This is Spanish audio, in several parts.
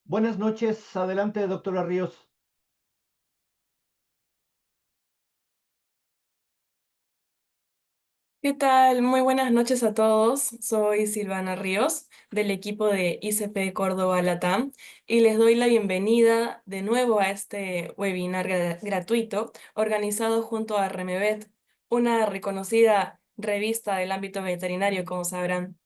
Buenas noches, adelante, doctora Ríos. ¿Qué tal? Muy buenas noches a todos. Soy Silvana Ríos del equipo de ICP Córdoba Latam y les doy la bienvenida de nuevo a este webinar gratuito organizado junto a Remevet, una reconocida revista del ámbito veterinario, como sabrán.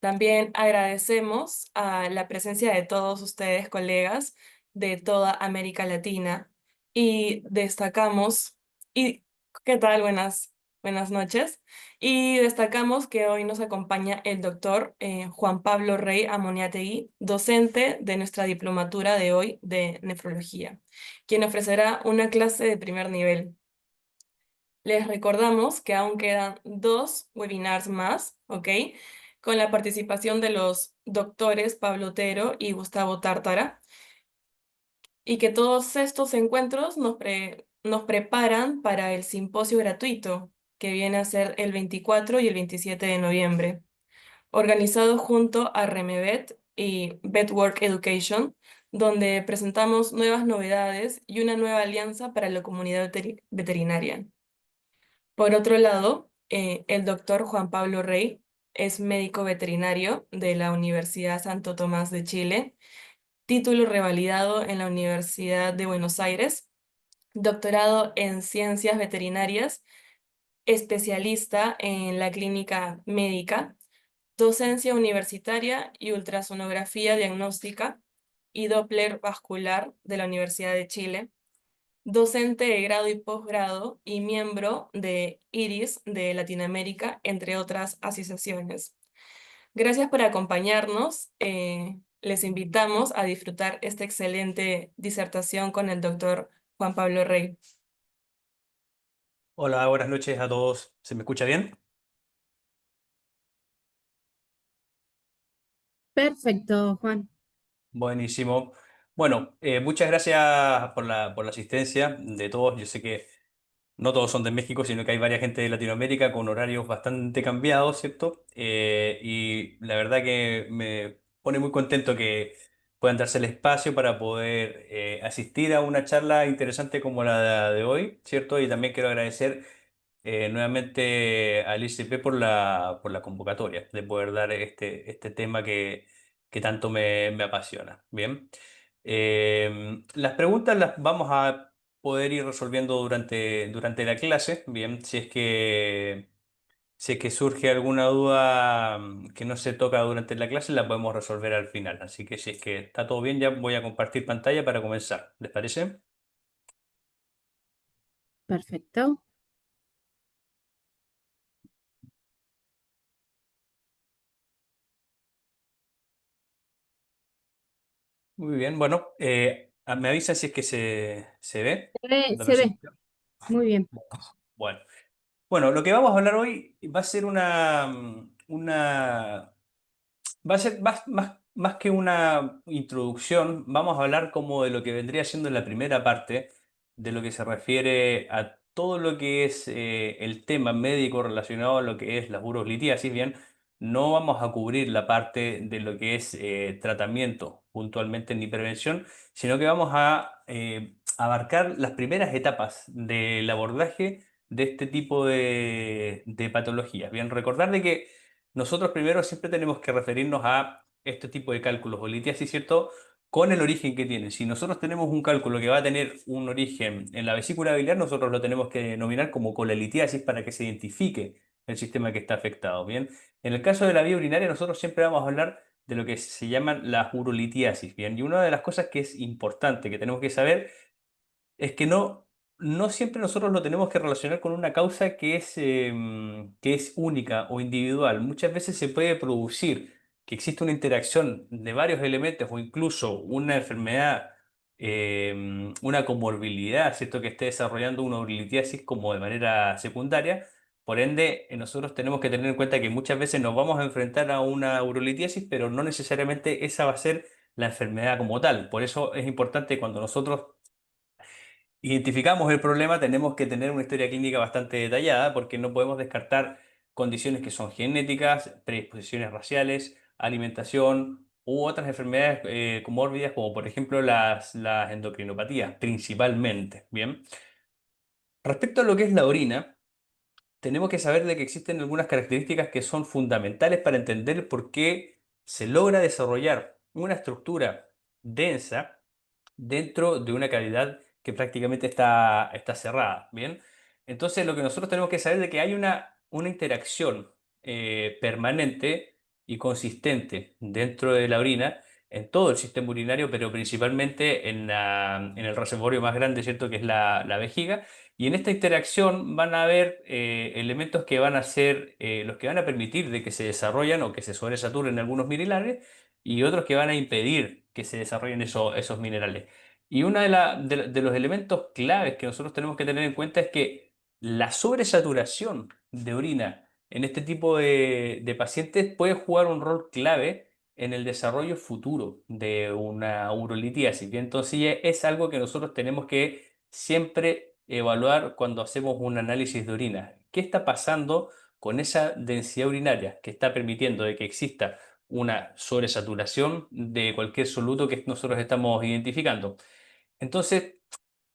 También agradecemos a la presencia de todos ustedes, colegas de toda América Latina, y destacamos, y ¿qué tal? Buenas noches. Y destacamos que hoy nos acompaña el doctor Juan Pablo Rey Amoniategui, docente de nuestra diplomatura de hoy de nefrología, quien ofrecerá una clase de primer nivel. Les recordamos que aún quedan dos webinars más, ¿ok? Con la participación de los doctores Pablo Otero y Gustavo Tártara, y que todos estos encuentros nos preparan para el simposio gratuito que viene a ser el 24 y el 27 de noviembre, organizado junto a Remevet y Vetwork Education, donde presentamos nuevas novedades y una nueva alianza para la comunidad veterinaria. Por otro lado, el doctor Juan Pablo Rey es médico veterinario de la Universidad Santo Tomás de Chile, título revalidado en la Universidad de Buenos Aires, doctorado en ciencias veterinarias, especialista en la clínica médica, docencia universitaria y ultrasonografía diagnóstica y Doppler vascular de la Universidad de Chile, docente de grado y posgrado y miembro de IRIS de Latinoamérica, entre otras asociaciones. Gracias por acompañarnos. Les invitamos a disfrutar esta excelente disertación con el doctor Juan Pablo Rey. Hola, buenas noches a todos. ¿Se me escucha bien? Perfecto, Juan. Buenísimo. Bueno, muchas gracias por la asistencia de todos. Yo sé que no todos son de México, sino que hay varias gente de Latinoamérica con horarios bastante cambiados, ¿cierto? Y la verdad que me pone muy contento que puedan darse el espacio para poder asistir a una charla interesante como la de hoy, ¿cierto? Y también quiero agradecer nuevamente al ICP por la convocatoria, de poder dar este tema que tanto me apasiona. Bien. Las preguntas las vamos a poder ir resolviendo durante la clase. Bien, si es que surge alguna duda que no se toca durante la clase, la podemos resolver al final. Así que si es que está todo bien, ya voy a compartir pantalla para comenzar. ¿Les parece? Perfecto. Muy bien, bueno, me avisan si es que se ve la Se ve. presentación. Muy bien. Bueno, bueno, lo que vamos a hablar hoy va a ser va a ser más que una introducción, vamos a hablar como de lo que vendría siendo la primera parte, de lo que se refiere a todo lo que es el tema médico relacionado a lo que es la urolitiasis. Bien, no vamos a cubrir la parte de lo que es tratamiento puntualmente ni prevención, sino que vamos a abarcar las primeras etapas del abordaje de este tipo de patologías. Bien, recordar de que nosotros primero siempre tenemos que referirnos a este tipo de cálculos o litiasis, ¿cierto? Con el origen que tiene. Si nosotros tenemos un cálculo que va a tener un origen en la vesícula biliar, nosotros lo tenemos que denominar como colelitiasis para que se identifique el sistema que está afectado. Bien, en el caso de la vía urinaria, nosotros siempre vamos a hablar de lo que se llaman las urolitiasis. Bien, y una de las cosas que es importante que tenemos que saber es que no siempre nosotros lo tenemos que relacionar con una causa que es única o individual. Muchas veces se puede producir que existe una interacción de varios elementos o incluso una enfermedad, una comorbilidad, ¿cierto? Que esté desarrollando una urolitiasis como de manera secundaria. Por ende, nosotros tenemos que tener en cuenta que muchas veces nos vamos a enfrentar a una urolitiasis, pero no necesariamente esa va a ser la enfermedad como tal. Por eso es importante cuando nosotros identificamos el problema, tenemos que tener una historia clínica bastante detallada porque no podemos descartar condiciones que son genéticas, predisposiciones raciales, alimentación u otras enfermedades comórbidas, como por ejemplo las endocrinopatías, principalmente. Bien. Respecto a lo que es la orina, tenemos que saber de que existen algunas características que son fundamentales para entender por qué se logra desarrollar una estructura densa dentro de una cavidad que prácticamente está cerrada, ¿bien? Entonces, lo que nosotros tenemos que saber es de que hay una interacción permanente y consistente dentro de la orina, en todo el sistema urinario, pero principalmente en el reservorio más grande, ¿cierto? Que es la vejiga. Y en esta interacción van a haber elementos que van a ser los que van a permitir de que se desarrollen o que se sobresaturen algunos minerales y otros que van a impedir que se desarrollen esos minerales. Y uno de los elementos claves que nosotros tenemos que tener en cuenta es que la sobresaturación de orina en este tipo de pacientes puede jugar un rol clave en el desarrollo futuro de una urolitiasis. Bien, entonces es algo que nosotros tenemos que siempre evaluar cuando hacemos un análisis de orina. ¿Qué está pasando con esa densidad urinaria que está permitiendo de que exista una sobresaturación de cualquier soluto que nosotros estamos identificando? Entonces,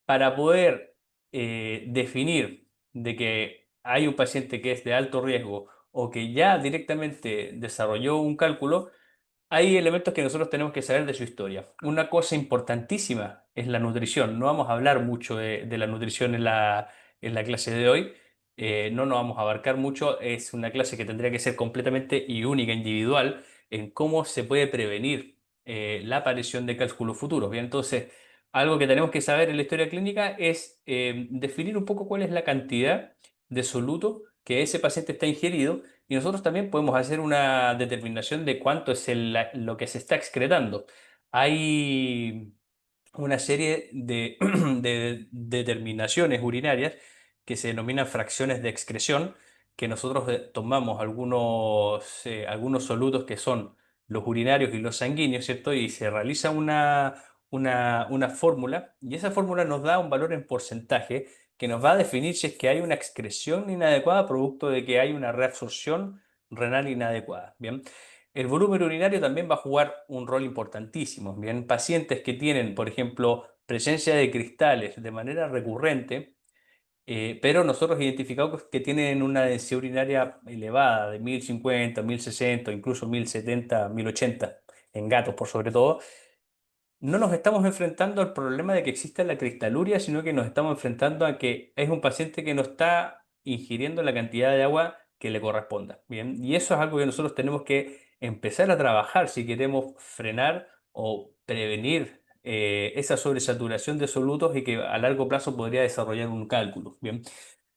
para poder definir de que hay un paciente que es de alto riesgo o que ya directamente desarrolló un cálculo, hay elementos que nosotros tenemos que saber de su historia. Una cosa importantísima es la nutrición. No vamos a hablar mucho de la nutrición en la clase de hoy. No nos vamos a abarcar mucho. Es una clase que tendría que ser completamente y única, individual, en cómo se puede prevenir la aparición de cálculos futuros. Bien, entonces, algo que tenemos que saber en la historia clínica es definir un poco cuál es la cantidad de soluto que ese paciente está ingerido y nosotros también podemos hacer una determinación de cuánto es lo que se está excretando. Hay una serie de, de determinaciones urinarias que se denominan fracciones de excreción, que nosotros tomamos algunos solutos que son los urinarios y los sanguíneos, ¿cierto? Y se realiza una fórmula y esa fórmula nos da un valor en porcentaje que nos va a definir si es que hay una excreción inadecuada producto de que hay una reabsorción renal inadecuada. Bien, el volumen urinario también va a jugar un rol importantísimo. Bien, pacientes que tienen, por ejemplo, presencia de cristales de manera recurrente, pero nosotros identificamos que tienen una densidad urinaria elevada de 1050, 1060, incluso 1070, 1080 en gatos por sobre todo, no nos estamos enfrentando al problema de que exista la cristaluria, sino que nos estamos enfrentando a que es un paciente que no está ingiriendo la cantidad de agua que le corresponda. Bien, y eso es algo que nosotros tenemos que empezar a trabajar si queremos frenar o prevenir esa sobresaturación de solutos y que a largo plazo podría desarrollar un cálculo. Bien.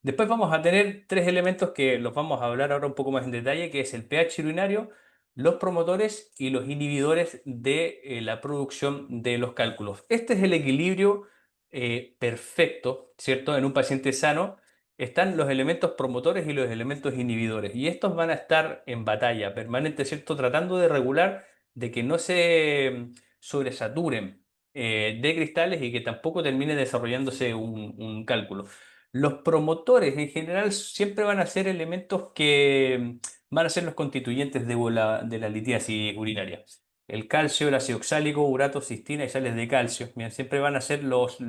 Después vamos a tener tres elementos que los vamos a hablar ahora un poco más en detalle, que es el pH urinario, los promotores y los inhibidores de la producción de los cálculos. Este es el equilibrio perfecto, ¿cierto? En un paciente sano están los elementos promotores y los elementos inhibidores, y estos van a estar en batalla permanente, ¿cierto? Tratando de regular de que no se sobresaturen de cristales y que tampoco termine desarrollándose un cálculo. Los promotores en general siempre van a ser elementos que van a ser los constituyentes de la litiasis urinaria. El calcio, el ácido oxálico, urato, cistina y sales de calcio. Bien, siempre van a ser los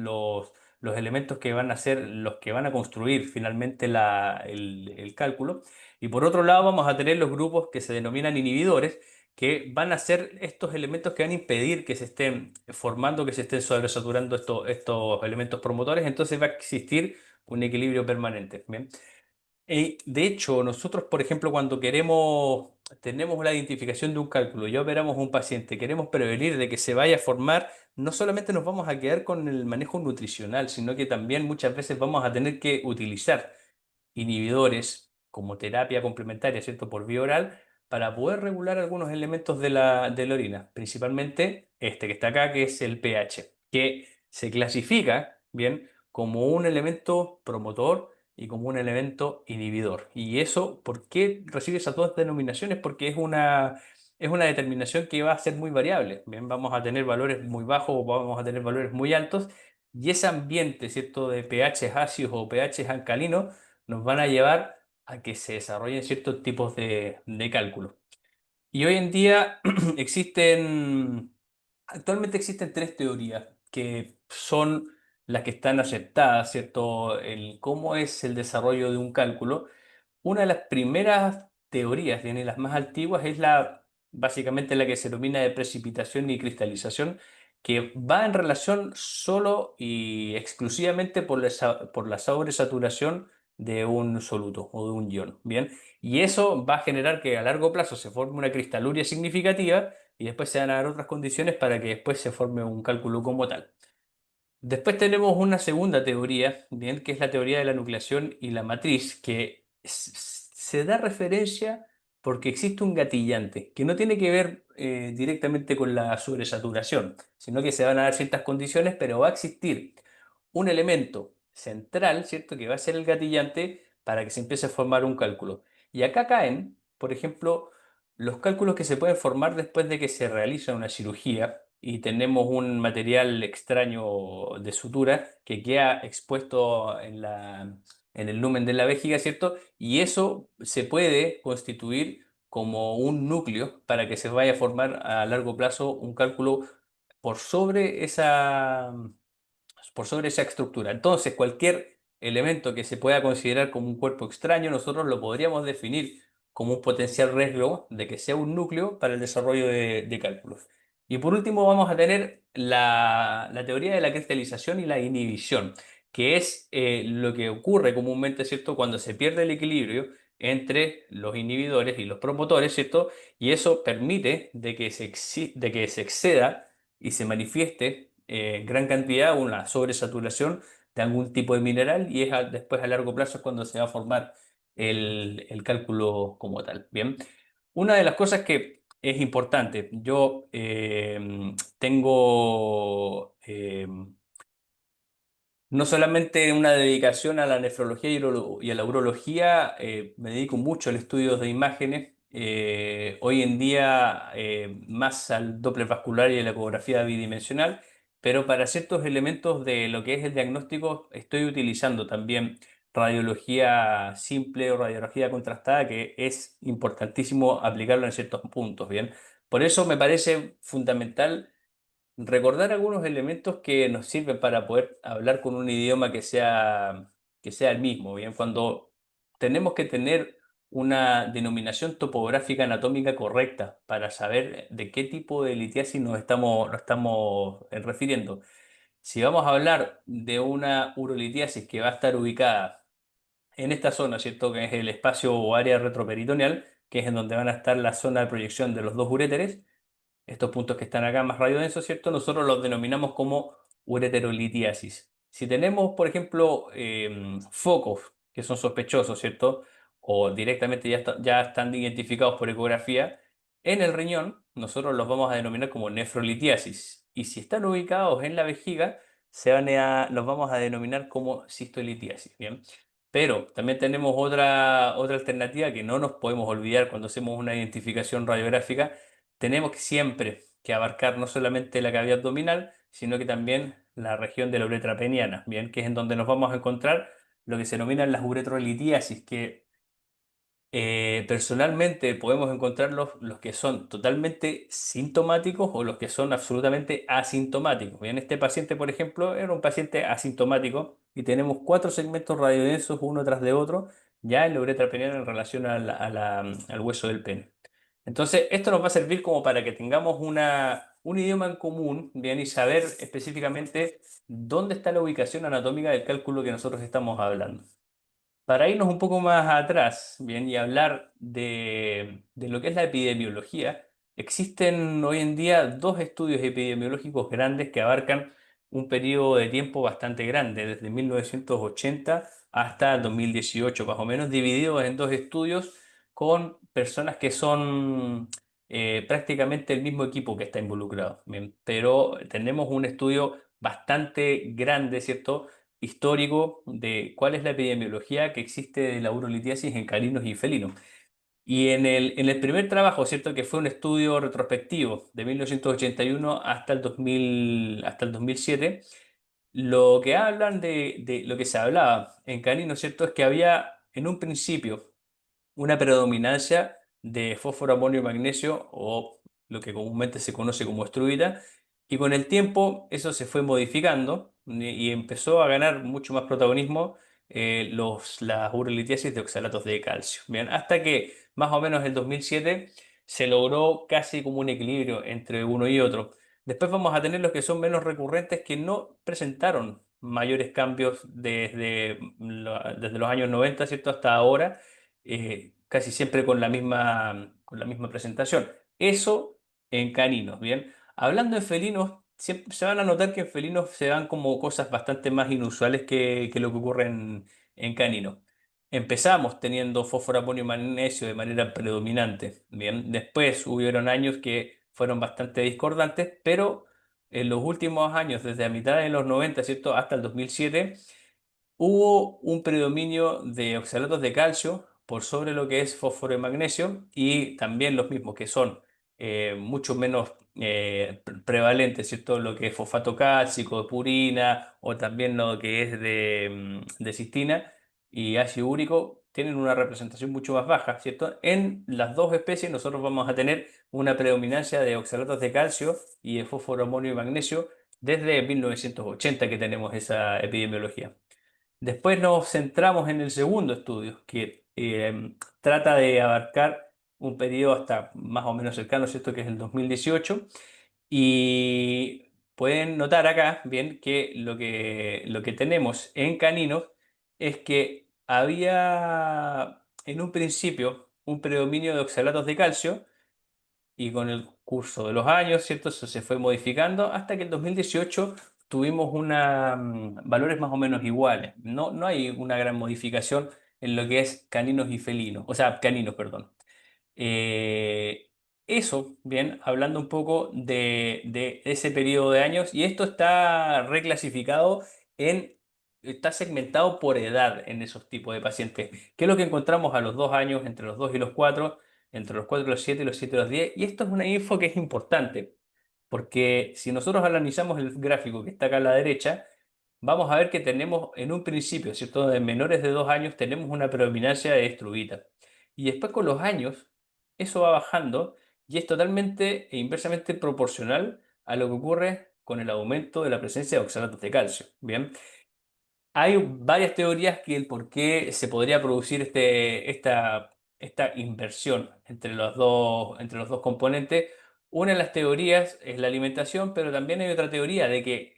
elementos que van a ser los que van a construir finalmente el cálculo. Y por otro lado vamos a tener los grupos que se denominan inhibidores, que van a ser estos elementos que van a impedir que se estén formando, que se estén sobresaturando estos elementos promotores. Entonces va a existir un equilibrio permanente. Bien. De hecho, nosotros, por ejemplo, cuando tenemos la identificación de un cálculo, ya operamos un paciente, queremos prevenir de que se vaya a formar, no solamente nos vamos a quedar con el manejo nutricional, sino que también muchas veces vamos a tener que utilizar inhibidores como terapia complementaria, ¿cierto? Por vía oral, para poder regular algunos elementos de la orina, principalmente este que está acá, que es el pH, que se clasifica, bien, como un elemento promotor y como un elemento inhibidor. ¿Y eso por qué recibe esas dos denominaciones? Porque es una determinación que va a ser muy variable. Bien, vamos a tener valores muy bajos o vamos a tener valores muy altos, y ese ambiente, ¿cierto?, de pH ácidos o pH alcalinos nos van a llevar a que se desarrollen ciertos tipos de cálculos. Y hoy en día actualmente existen tres teorías que son las que están aceptadas, ¿cierto? Cómo es el desarrollo de un cálculo. Una de las primeras teorías, y las más antiguas, es básicamente la que se denomina de precipitación y cristalización, que va en relación solo y exclusivamente por la sobresaturación de un soluto o de un ion, ¿bien? Y eso va a generar que a largo plazo se forme una cristaluria significativa y después se van a dar otras condiciones para que después se forme un cálculo como tal. Después tenemos una segunda teoría, bien, que es la teoría de la nucleación y la matriz, que se da referencia porque existe un gatillante que no tiene que ver directamente con la sobresaturación, sino que se van a dar ciertas condiciones, pero va a existir un elemento central, ¿cierto?, que va a ser el gatillante para que se empiece a formar un cálculo. Y acá caen, por ejemplo, los cálculos que se pueden formar después de que se realiza una cirugía y tenemos un material extraño de sutura que queda expuesto en el lumen de la vejiga, ¿cierto? Y eso se puede constituir como un núcleo para que se vaya a formar a largo plazo un cálculo por sobre esa estructura. Entonces, cualquier elemento que se pueda considerar como un cuerpo extraño, nosotros lo podríamos definir como un potencial riesgo de que sea un núcleo para el desarrollo de cálculos. Y por último vamos a tener la teoría de la cristalización y la inhibición, que es lo que ocurre comúnmente, ¿cierto?, cuando se pierde el equilibrio entre los inhibidores y los promotores, ¿cierto? Y eso permite de que se exceda y se manifieste en gran cantidad una sobresaturación de algún tipo de mineral y después a largo plazo es cuando se va a formar el cálculo como tal. Bien, una de las cosas que es importante, yo tengo no solamente una dedicación a la nefrología y a la urología, me dedico mucho al estudio de imágenes. Hoy en día más al Doppler vascular y a la ecografía bidimensional, pero para ciertos elementos de lo que es el diagnóstico estoy utilizando también radiología simple o radiología contrastada, que es importantísimo aplicarlo en ciertos puntos, ¿bien? Por eso me parece fundamental recordar algunos elementos que nos sirven para poder hablar con un idioma que sea el mismo, ¿bien? Cuando tenemos que tener una denominación topográfica anatómica correcta para saber de qué tipo de litiasis nos estamos refiriendo. Si vamos a hablar de una urolitiasis que va a estar ubicada en esta zona, ¿cierto? Que es el espacio o área retroperitoneal, que es en donde van a estar la zona de proyección de los dos uréteres, estos puntos que están acá más radiodensos, ¿cierto? Nosotros los denominamos como ureterolitiasis. Si tenemos, por ejemplo, focos que son sospechosos, ¿cierto? O directamente ya están identificados por ecografía, en el riñón nosotros los vamos a denominar como nefrolitiasis. Y si están ubicados en la vejiga, los vamos a denominar como cistolitiasis, ¿bien? Pero también tenemos otra alternativa que no nos podemos olvidar cuando hacemos una identificación radiográfica. Tenemos que siempre que abarcar no solamente la cavidad abdominal, sino que también la región de la uretra peniana, bien, que es en donde nos vamos a encontrar lo que se denominan las uretrolitiasis, que personalmente podemos encontrar los que son totalmente sintomáticos o los que son absolutamente asintomáticos. Bien, este paciente, por ejemplo, era un paciente asintomático y tenemos 4 segmentos radiodensos uno tras de otro ya en la uretra peniana en relación al hueso del pene. Entonces, esto nos va a servir como para que tengamos un idioma en común, bien, y saber específicamente dónde está la ubicación anatómica del cálculo que nosotros estamos hablando. Para irnos un poco más atrás, bien, y hablar de lo que es la epidemiología, existen hoy en día dos estudios epidemiológicos grandes que abarcan un periodo de tiempo bastante grande, desde 1980 hasta 2018, más o menos, divididos en dos estudios con personas que son prácticamente el mismo equipo que está involucrado. Bien, pero tenemos un estudio bastante grande, ¿cierto?, histórico de cuál es la epidemiología que existe de la urolitiasis en caninos y felinos. Y en el primer trabajo, ¿cierto?, que fue un estudio retrospectivo de 1981 hasta el 2007, lo que hablan de lo que se hablaba en caninos, ¿cierto?, es que había en un principio una predominancia de fósforo, amonio y magnesio, o lo que comúnmente se conoce como estruita, y con el tiempo eso se fue modificando y empezó a ganar mucho más protagonismo las urolitiasis de oxalatos de calcio. Bien, hasta que más o menos en 2007 se logró casi como un equilibrio entre uno y otro. Después vamos a tener los que son menos recurrentes, que no presentaron mayores cambios desde los años 90, ¿cierto? Hasta ahora, casi siempre con la misma presentación. Eso en caninos, ¿bien? Hablando de felinos, se van a notar que en felinos se dan como cosas bastante más inusuales que lo que ocurre en caninos. Empezamos teniendo fósforo, amonio y magnesio de manera predominante, ¿bien? Después hubieron años que fueron bastante discordantes, pero en los últimos años, desde a mitad de los 90, ¿cierto? Hasta el 2007, hubo un predominio de oxalatos de calcio por sobre lo que es fósforo y magnesio, y también los mismos que son mucho menos prevalentes, ¿cierto? Lo que es fosfato cálcico, purina, o también lo que es de cistina y ácido úrico, tienen una representación mucho más baja, ¿cierto? En las dos especies nosotros vamos a tener una predominancia de oxalatos de calcio y de fósforo, amonio y magnesio desde 1980 que tenemos esa epidemiología. Después nos centramos en el segundo estudio, que trata de abarcar un periodo hasta más o menos cercano, ¿cierto? Que es el 2018. Y pueden notar acá, bien, que lo que tenemos en caninos es que había en un principio un predominio de oxalatos de calcio, y con el curso de los años, ¿cierto? Eso se fue modificando hasta que en 2018 tuvimos valores más o menos iguales. No hay una gran modificación en lo que es caninos y felinos, o sea, caninos, perdón. Eh, Eso, bien, hablando un poco de ese periodo de años, y esto está reclasificado está segmentado por edad en esos tipos de pacientes. ¿Qué es lo que encontramos a los 2 años, entre los 2 y los 4, entre los 4 y los 7 y los 7 y los 10? Y esto es una info que es importante, porque si nosotros analizamos el gráfico que está acá a la derecha, vamos a ver que tenemos en un principio, ¿cierto? En menores de 2 años tenemos una predominancia de estruvita. Y después con los años, eso va bajando y es totalmente e inversamente proporcional a lo que ocurre con el aumento de la presencia de oxalatos de calcio. Bien, hay varias teorías que el por qué se podría producir esta inversión entre los dos componentes. Una de las teorías es la alimentación, pero también hay otra teoría de que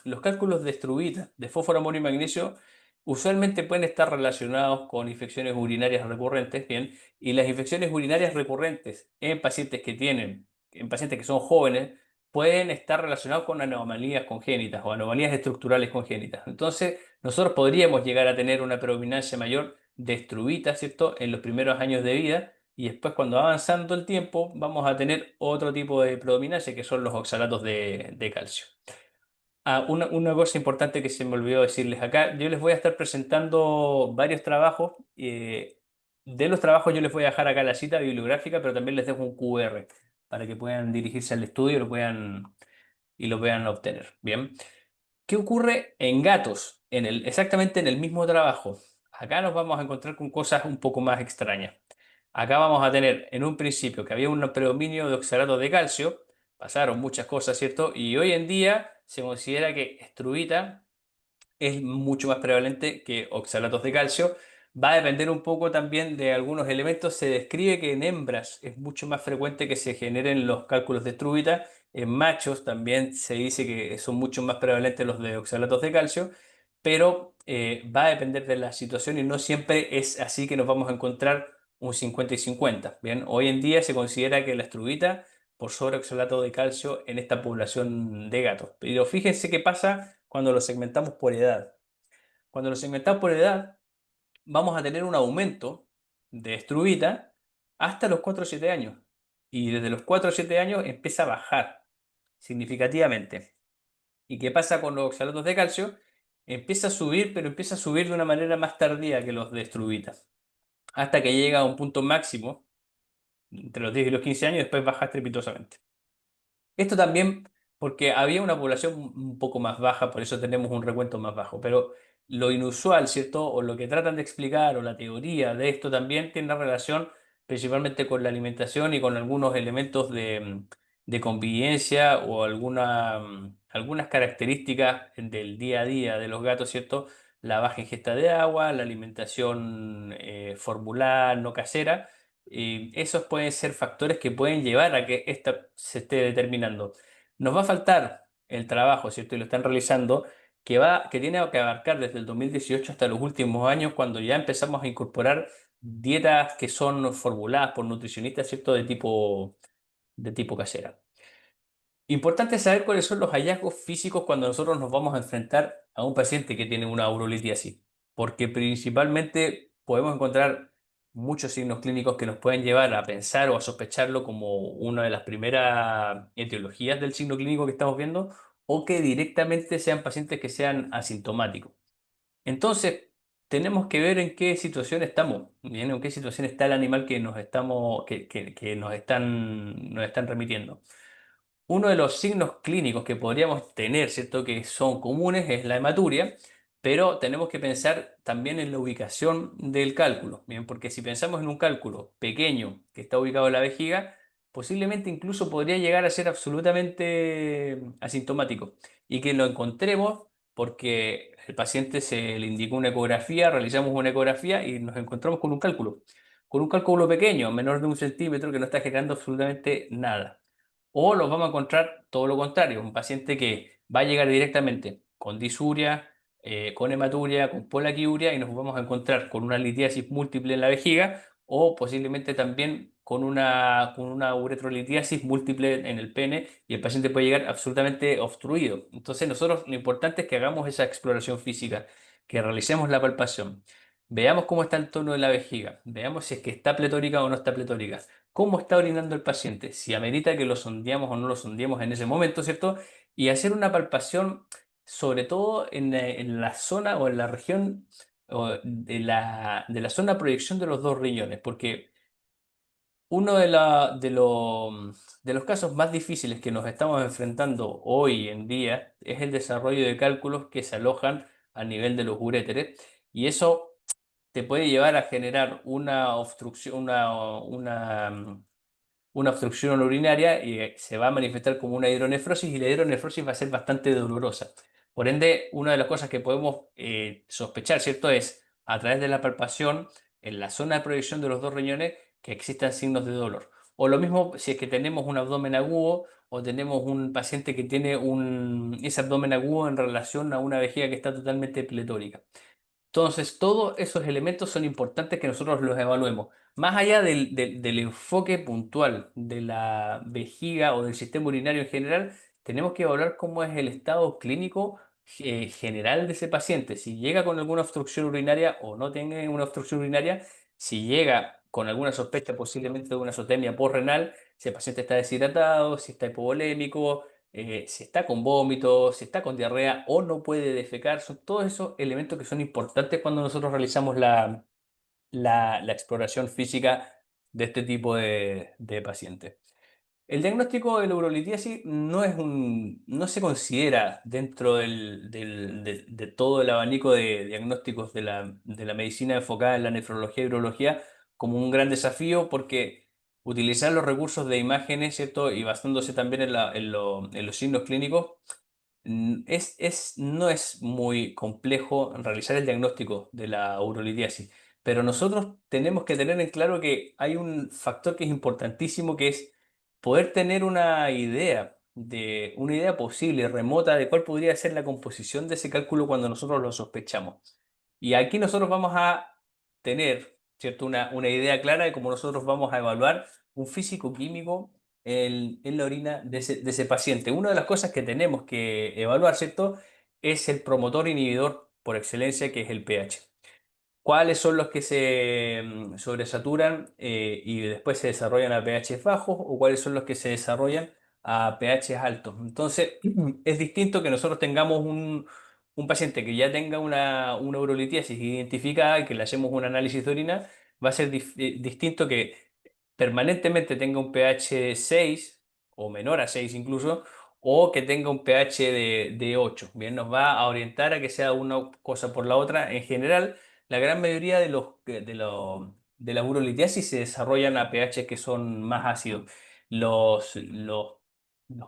los cálculos de estruvita, de fósforo, amonio y magnesio, usualmente pueden estar relacionados con infecciones urinarias recurrentes, bien, y las infecciones urinarias recurrentes en pacientes que son jóvenes, pueden estar relacionados con anomalías congénitas o anomalías estructurales congénitas. Entonces, nosotros podríamos llegar a tener una predominancia mayor de estruvita, ¿cierto?, en los primeros años de vida, y después, cuando va avanzando el tiempo, vamos a tener otro tipo de predominancia, que son los oxalatos de calcio. Una cosa importante que se me olvidó decirles acá: yo les voy a estar presentando varios trabajos. De los trabajos yo les voy a dejar acá la cita bibliográfica, pero también les dejo un QR para que puedan dirigirse al estudio y lo puedan obtener. Bien. ¿Qué ocurre en gatos? Exactamente en el mismo trabajo. Acá nos vamos a encontrar con cosas un poco más extrañas. Acá vamos a tener en un principio que había un predominio de oxalatos de calcio, pasaron muchas cosas, ¿cierto? Y hoy en día se considera que estruvita es mucho más prevalente que oxalatos de calcio. Va a depender un poco también de algunos elementos. Se describe que en hembras es mucho más frecuente que se generen los cálculos de estruvita. En machos también se dice que son mucho más prevalentes los de oxalatos de calcio, pero va a depender de la situación y no siempre es así que nos vamos a encontrar un 50 y 50. Bien, hoy en día se considera que la estruvita por sobre oxalato de calcio en esta población de gatos. Pero fíjense qué pasa cuando lo segmentamos por edad. Cuando lo segmentamos por edad, vamos a tener un aumento de estruvita hasta los 4 o 7 años. Y desde los 4 o 7 años empieza a bajar significativamente. ¿Y qué pasa con los oxalatos de calcio? Empieza a subir, pero empieza a subir de una manera más tardía que los de estruvita, hasta que llega a un punto máximo entre los 10 y los 15 años, y después baja estrepitosamente. Esto también porque había una población un poco más baja, por eso tenemos un recuento más bajo. Pero lo inusual, ¿cierto? O lo que tratan de explicar, o la teoría de esto también tiene relación principalmente con la alimentación y con algunos elementos de convivencia o algunas características del día a día de los gatos, ¿cierto? La baja ingesta de agua, la alimentación formular, no casera. Y esos pueden ser factores que pueden llevar a que esta se esté determinando. Nos va a faltar el trabajo, ¿cierto? Y lo están realizando, que tiene que abarcar desde el 2018 hasta los últimos años, cuando ya empezamos a incorporar dietas que son formuladas por nutricionistas, ¿cierto? De tipo casera. Importante saber cuáles son los hallazgos físicos cuando nosotros nos vamos a enfrentar a un paciente que tiene una urolitiasis, porque principalmente podemos encontrar muchos signos clínicos que nos pueden llevar a pensar o a sospecharlo como una de las primeras etiologías del signo clínico que estamos viendo, o que directamente sean pacientes que sean asintomáticos. Entonces, tenemos que ver en qué situación estamos, bien, en qué situación está el animal que nos están remitiendo. Uno de los signos clínicos que podríamos tener, ¿cierto? Que son comunes es la hematuria, pero tenemos que pensar también en la ubicación del cálculo, ¿bien? Porque si pensamos en un cálculo pequeño que está ubicado en la vejiga, posiblemente incluso podría llegar a ser absolutamente asintomático y que lo encontremos porque el paciente se le indicó una ecografía, realizamos una ecografía y nos encontramos con un cálculo pequeño, menor de 1 centímetro, que no está generando absolutamente nada. O los vamos a encontrar todo lo contrario, un paciente que va a llegar directamente con disuria, con hematuria, con polaquiuria y nos vamos a encontrar con una litiasis múltiple en la vejiga o posiblemente también con una uretrolitiasis múltiple en el pene y el paciente puede llegar absolutamente obstruido. Entonces nosotros lo importante es que hagamos esa exploración física, que realicemos la palpación, veamos cómo está el tono de la vejiga, veamos si es que está pletórica o no está pletórica, cómo está orinando el paciente, si amerita que lo sondeamos o no lo sondeemos en ese momento, ¿cierto? Y hacer una palpación, sobre todo en la zona o en la región o de la zona de proyección de los dos riñones, porque uno de los casos más difíciles que nos estamos enfrentando hoy en día es el desarrollo de cálculos que se alojan a nivel de los uréteres, y eso te puede llevar a generar una obstrucción, una obstrucción urinaria y se va a manifestar como una hidronefrosis y la hidronefrosis va a ser bastante dolorosa. Por ende, una de las cosas que podemos sospechar, ¿cierto? Es a través de la palpación en la zona de proyección de los dos riñones que existan signos de dolor. O lo mismo si es que tenemos un abdomen agudo o tenemos un paciente que tiene ese abdomen agudo en relación a una vejiga que está totalmente pletórica. Entonces, todos esos elementos son importantes que nosotros los evaluemos. Más allá del enfoque puntual de la vejiga o del sistema urinario en general, tenemos que evaluar cómo es el estado clínico general de ese paciente. Si llega con alguna obstrucción urinaria o no tiene una obstrucción urinaria, si llega con alguna sospecha posiblemente de una azotemia posrenal, si el paciente está deshidratado, si está hipovolémico, si está con vómitos, si está con diarrea o no puede defecar, son todos esos elementos que son importantes cuando nosotros realizamos la exploración física de este tipo de pacientes. El diagnóstico de la urolitiasis no se considera dentro de todo el abanico de diagnósticos de la medicina enfocada en la nefrología y urología como un gran desafío, porque utilizar los recursos de imágenes, ¿cierto? Y basándose también en los signos clínicos, no es muy complejo realizar el diagnóstico de la urolitiasis, pero nosotros tenemos que tener en claro que hay un factor que es importantísimo, que es poder tener una idea posible, remota, de cuál podría ser la composición de ese cálculo cuando nosotros lo sospechamos. Y aquí nosotros vamos a tener, ¿cierto? Una idea clara de cómo nosotros vamos a evaluar un físico-químico en la orina de ese paciente. Una de las cosas que tenemos que evaluar, ¿cierto? Es el promotor inhibidor por excelencia, que es el pH. ¿Cuáles son los que se sobresaturan y después se desarrollan a pH bajos, o cuáles son los que se desarrollan a pH altos? Entonces, es distinto que nosotros tengamos un paciente que ya tenga una urolitiasis identificada y que le hacemos un análisis de orina. Va a ser distinto que permanentemente tenga un pH 6 o menor a 6 incluso, o que tenga un pH de 8. Bien, nos va a orientar a que sea una cosa por la otra. En general, la gran mayoría de la urolitiasis se desarrollan a pH que son más ácidos. Los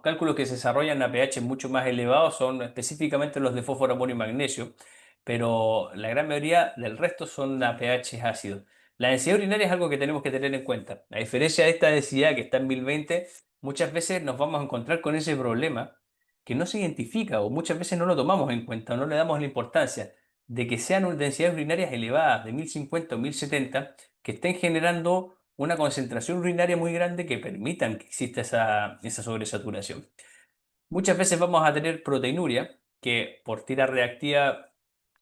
cálculos que se desarrollan a pH mucho más elevados son específicamente los de fósforo, amonio y magnesio, pero la gran mayoría del resto son a pH ácidos. La densidad urinaria es algo que tenemos que tener en cuenta. A diferencia de esta densidad que está en 1020, muchas veces nos vamos a encontrar con ese problema que no se identifica o muchas veces no lo tomamos en cuenta o no le damos la importancia de que sean densidades urinarias elevadas de 1050 o 1070 que estén generando una concentración urinaria muy grande que permitan que exista esa sobresaturación. Muchas veces vamos a tener proteinuria, que por tira reactiva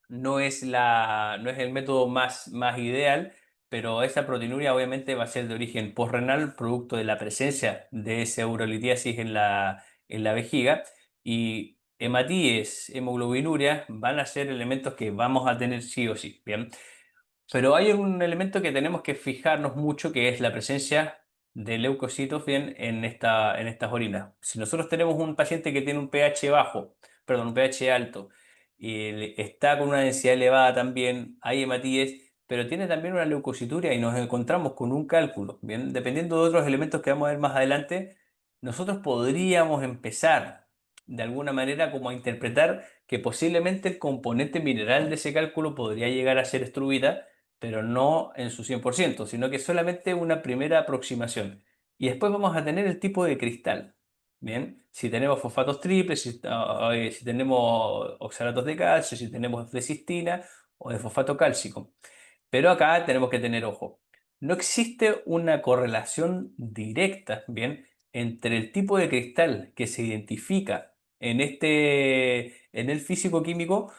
no es el método más ideal, pero esta proteinuria obviamente va a ser de origen postrenal, producto de la presencia de esa urolitiasis en la vejiga, y hematíes, hemoglobinuria van a ser elementos que vamos a tener sí o sí, ¿bien? Pero hay un elemento que tenemos que fijarnos mucho, que es la presencia de leucocitos bien en estas orinas. Si nosotros tenemos un paciente que tiene un pH bajo, perdón, un pH alto, y está con una densidad elevada también, hay hematíes, pero tiene también una leucocituria y nos encontramos con un cálculo, bien, dependiendo de otros elementos que vamos a ver más adelante, nosotros podríamos empezar de alguna manera como a interpretar que posiblemente el componente mineral de ese cálculo podría llegar a ser estruvita, pero no en su 100%, sino que solamente una primera aproximación. Y después vamos a tener el tipo de cristal. Bien, si tenemos fosfatos triples, si tenemos oxalatos de calcio, si tenemos de cistina o de fosfato cálcico. Pero acá tenemos que tener ojo. No existe una correlación directa, bien, entre el tipo de cristal que se identifica en el físico-químico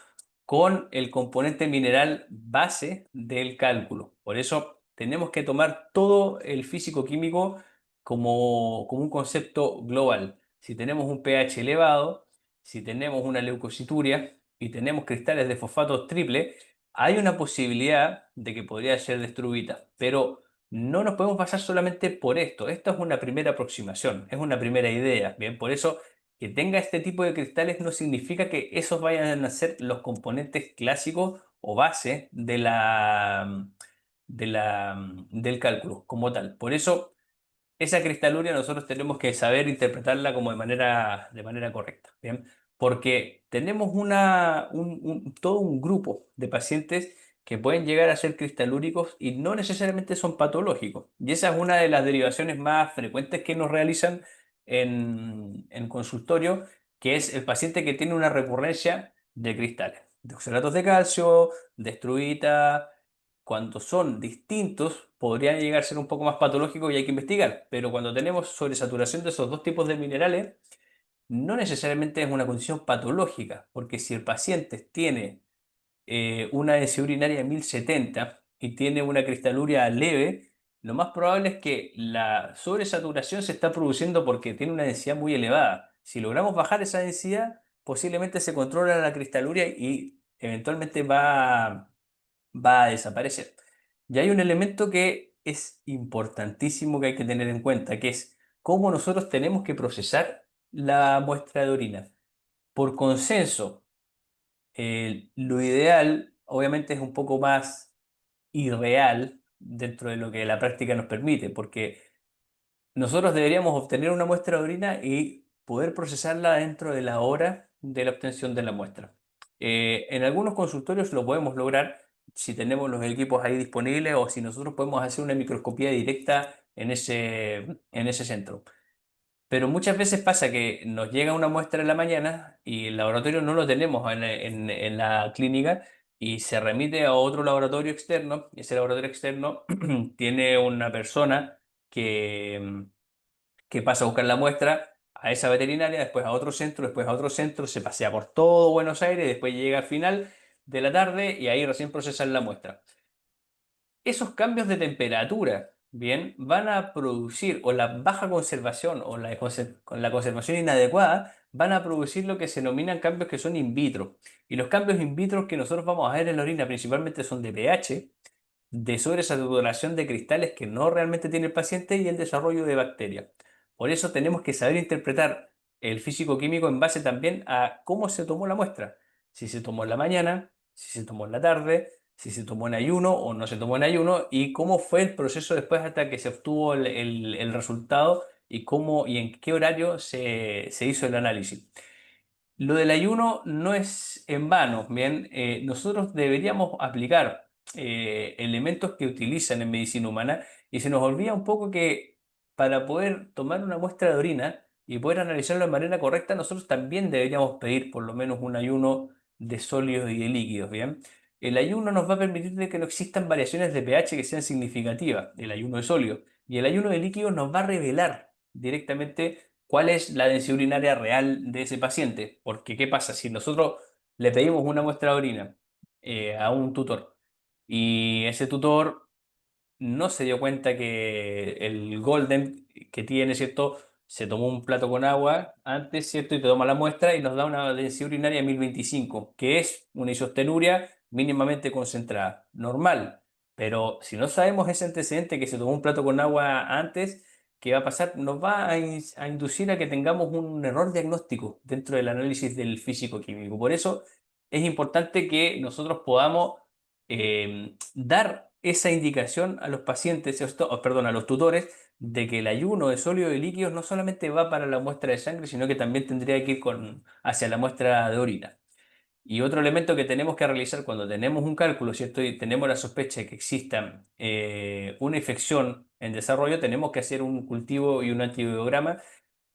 con el componente mineral base del cálculo. Por eso tenemos que tomar todo el físico-químico como un concepto global. Si tenemos un pH elevado, si tenemos una leucocituria y tenemos cristales de fosfato triple, hay una posibilidad de que podría ser destruida, pero no nos podemos basar solamente por esto. Esto es una primera aproximación, es una primera idea. Bien, por eso que tenga este tipo de cristales no significa que esos vayan a ser los componentes clásicos o base del cálculo como tal. Por eso, esa cristaluria nosotros tenemos que saber interpretarla como de manera correcta, ¿bien? Porque tenemos todo un grupo de pacientes que pueden llegar a ser cristalúricos y no necesariamente son patológicos. Y esa es una de las derivaciones más frecuentes que nos realizan en consultorio, que es el paciente que tiene una recurrencia de cristales, de oxalatos de calcio, de estruita. Cuando son distintos, podrían llegar a ser un poco más patológicos y hay que investigar. Pero cuando tenemos sobresaturación de esos dos tipos de minerales, no necesariamente es una condición patológica, porque si el paciente tiene una densidad urinaria de 1070 y tiene una cristaluria leve, lo más probable es que la sobresaturación se está produciendo porque tiene una densidad muy elevada. Si logramos bajar esa densidad, posiblemente se controla la cristaluria y eventualmente va a desaparecer. Y hay un elemento que es importantísimo que hay que tener en cuenta, que es cómo nosotros tenemos que procesar la muestra de orina. Por consenso, lo ideal obviamente es un poco más irreal dentro de lo que la práctica nos permite, porque nosotros deberíamos obtener una muestra de orina y poder procesarla dentro de la hora de la obtención de la muestra. En algunos consultorios lo podemos lograr si tenemos los equipos ahí disponibles o si nosotros podemos hacer una microscopía directa en ese centro. Pero muchas veces pasa que nos llega una muestra en la mañana y el laboratorio no lo tenemos en la clínica y se remite a otro laboratorio externo. Y ese laboratorio externo tiene una persona que pasa a buscar la muestra a esa veterinaria, después a otro centro, después a otro centro, se pasea por todo Buenos Aires, después llega al final de la tarde y ahí recién procesan la muestra. Esos cambios de temperatura, bien, van a producir, o la baja conservación o con la conservación inadecuada, van a producir lo que se denominan cambios que son in vitro. Y los cambios in vitro que nosotros vamos a ver en la orina principalmente son de pH, de sobresaturación de cristales que no realmente tiene el paciente y el desarrollo de bacterias. Por eso tenemos que saber interpretar el físico-químico en base también a cómo se tomó la muestra. Si se tomó en la mañana, si se tomó en la tarde, si se tomó en ayuno o no se tomó en ayuno, y cómo fue el proceso después hasta que se obtuvo el resultado y cómo y en qué horario se hizo el análisis. Lo del ayuno no es en vano, bien, nosotros deberíamos aplicar elementos que utilizan en medicina humana y se nos olvida un poco que para poder tomar una muestra de orina y poder analizarlo de manera correcta, nosotros también deberíamos pedir por lo menos un ayuno de sólidos y de líquidos, bien. El ayuno nos va a permitir de que no existan variaciones de pH que sean significativas, el ayuno de sólidos, y el ayuno de líquidos nos va a revelar directamente cuál es la densidad urinaria real de ese paciente. Porque, ¿qué pasa? Si nosotros le pedimos una muestra de orina a un tutor y ese tutor no se dio cuenta que el Golden que tiene, ¿cierto? Se tomó un plato con agua antes, ¿cierto? Y te toma la muestra y nos da una densidad urinaria 1025, que es una isostenuria mínimamente concentrada, normal. Pero si no sabemos ese antecedente que se tomó un plato con agua antes, ¿qué va a pasar? Nos va a inducir a que tengamos un error diagnóstico dentro del análisis del físico-químico. Por eso es importante que nosotros podamos dar esa indicación a los pacientes, perdón, a los tutores, de que el ayuno de sólidos y líquidos no solamente va para la muestra de sangre, sino que también tendría que ir hacia la muestra de orina. Y otro elemento que tenemos que realizar cuando tenemos un cálculo, ¿cierto? Y tenemos la sospecha de que exista una infección en desarrollo, tenemos que hacer un cultivo y un antibiograma.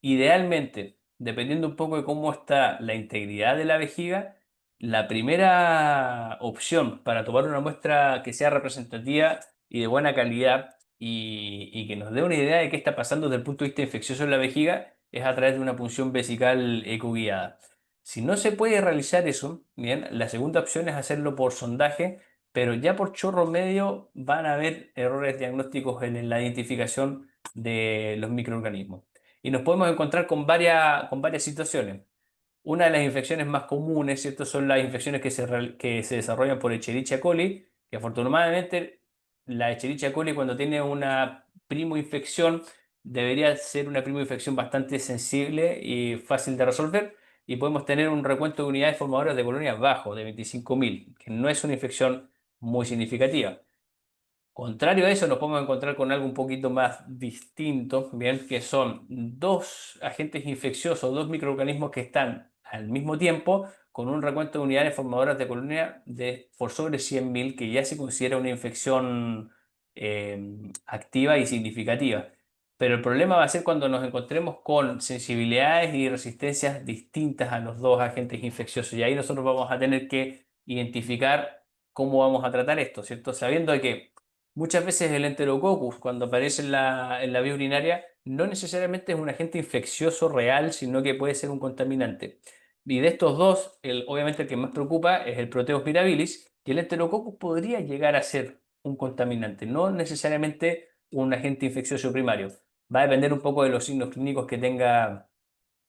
Idealmente, dependiendo un poco de cómo está la integridad de la vejiga, la primera opción para tomar una muestra que sea representativa y de buena calidad y que nos dé una idea de qué está pasando desde el punto de vista infeccioso en la vejiga es a través de una punción vesical ecoguiada. Si no se puede realizar eso, bien, la segunda opción es hacerlo por sondaje, pero ya por chorro medio van a haber errores diagnósticos en la identificación de los microorganismos. Y nos podemos encontrar con varias situaciones. Una de las infecciones más comunes, ¿cierto? Son las infecciones que se desarrollan por Escherichia coli, que afortunadamente la Escherichia coli cuando tiene una primoinfección debería ser una primoinfección bastante sensible y fácil de resolver y podemos tener un recuento de unidades formadoras de colonias bajo, de 25.000, que no es una infección muy significativa. Contrario a eso, nos podemos encontrar con algo un poquito más distinto, bien, que son dos agentes infecciosos, dos microorganismos que están al mismo tiempo con un recuento de unidades formadoras de colonia por sobre 100.000, que ya se considera una infección activa y significativa. Pero el problema va a ser cuando nos encontremos con sensibilidades y resistencias distintas a los dos agentes infecciosos. Y ahí nosotros vamos a tener que identificar cómo vamos a tratar esto, ¿cierto? Sabiendo que muchas veces el Enterococcus, cuando aparece en la vía urinaria, no necesariamente es un agente infeccioso real, sino que puede ser un contaminante. Y de estos dos, obviamente el que más preocupa es el Proteus mirabilis, y el Enterococcus podría llegar a ser un contaminante, no necesariamente un agente infeccioso primario. Va a depender un poco de los signos clínicos que tenga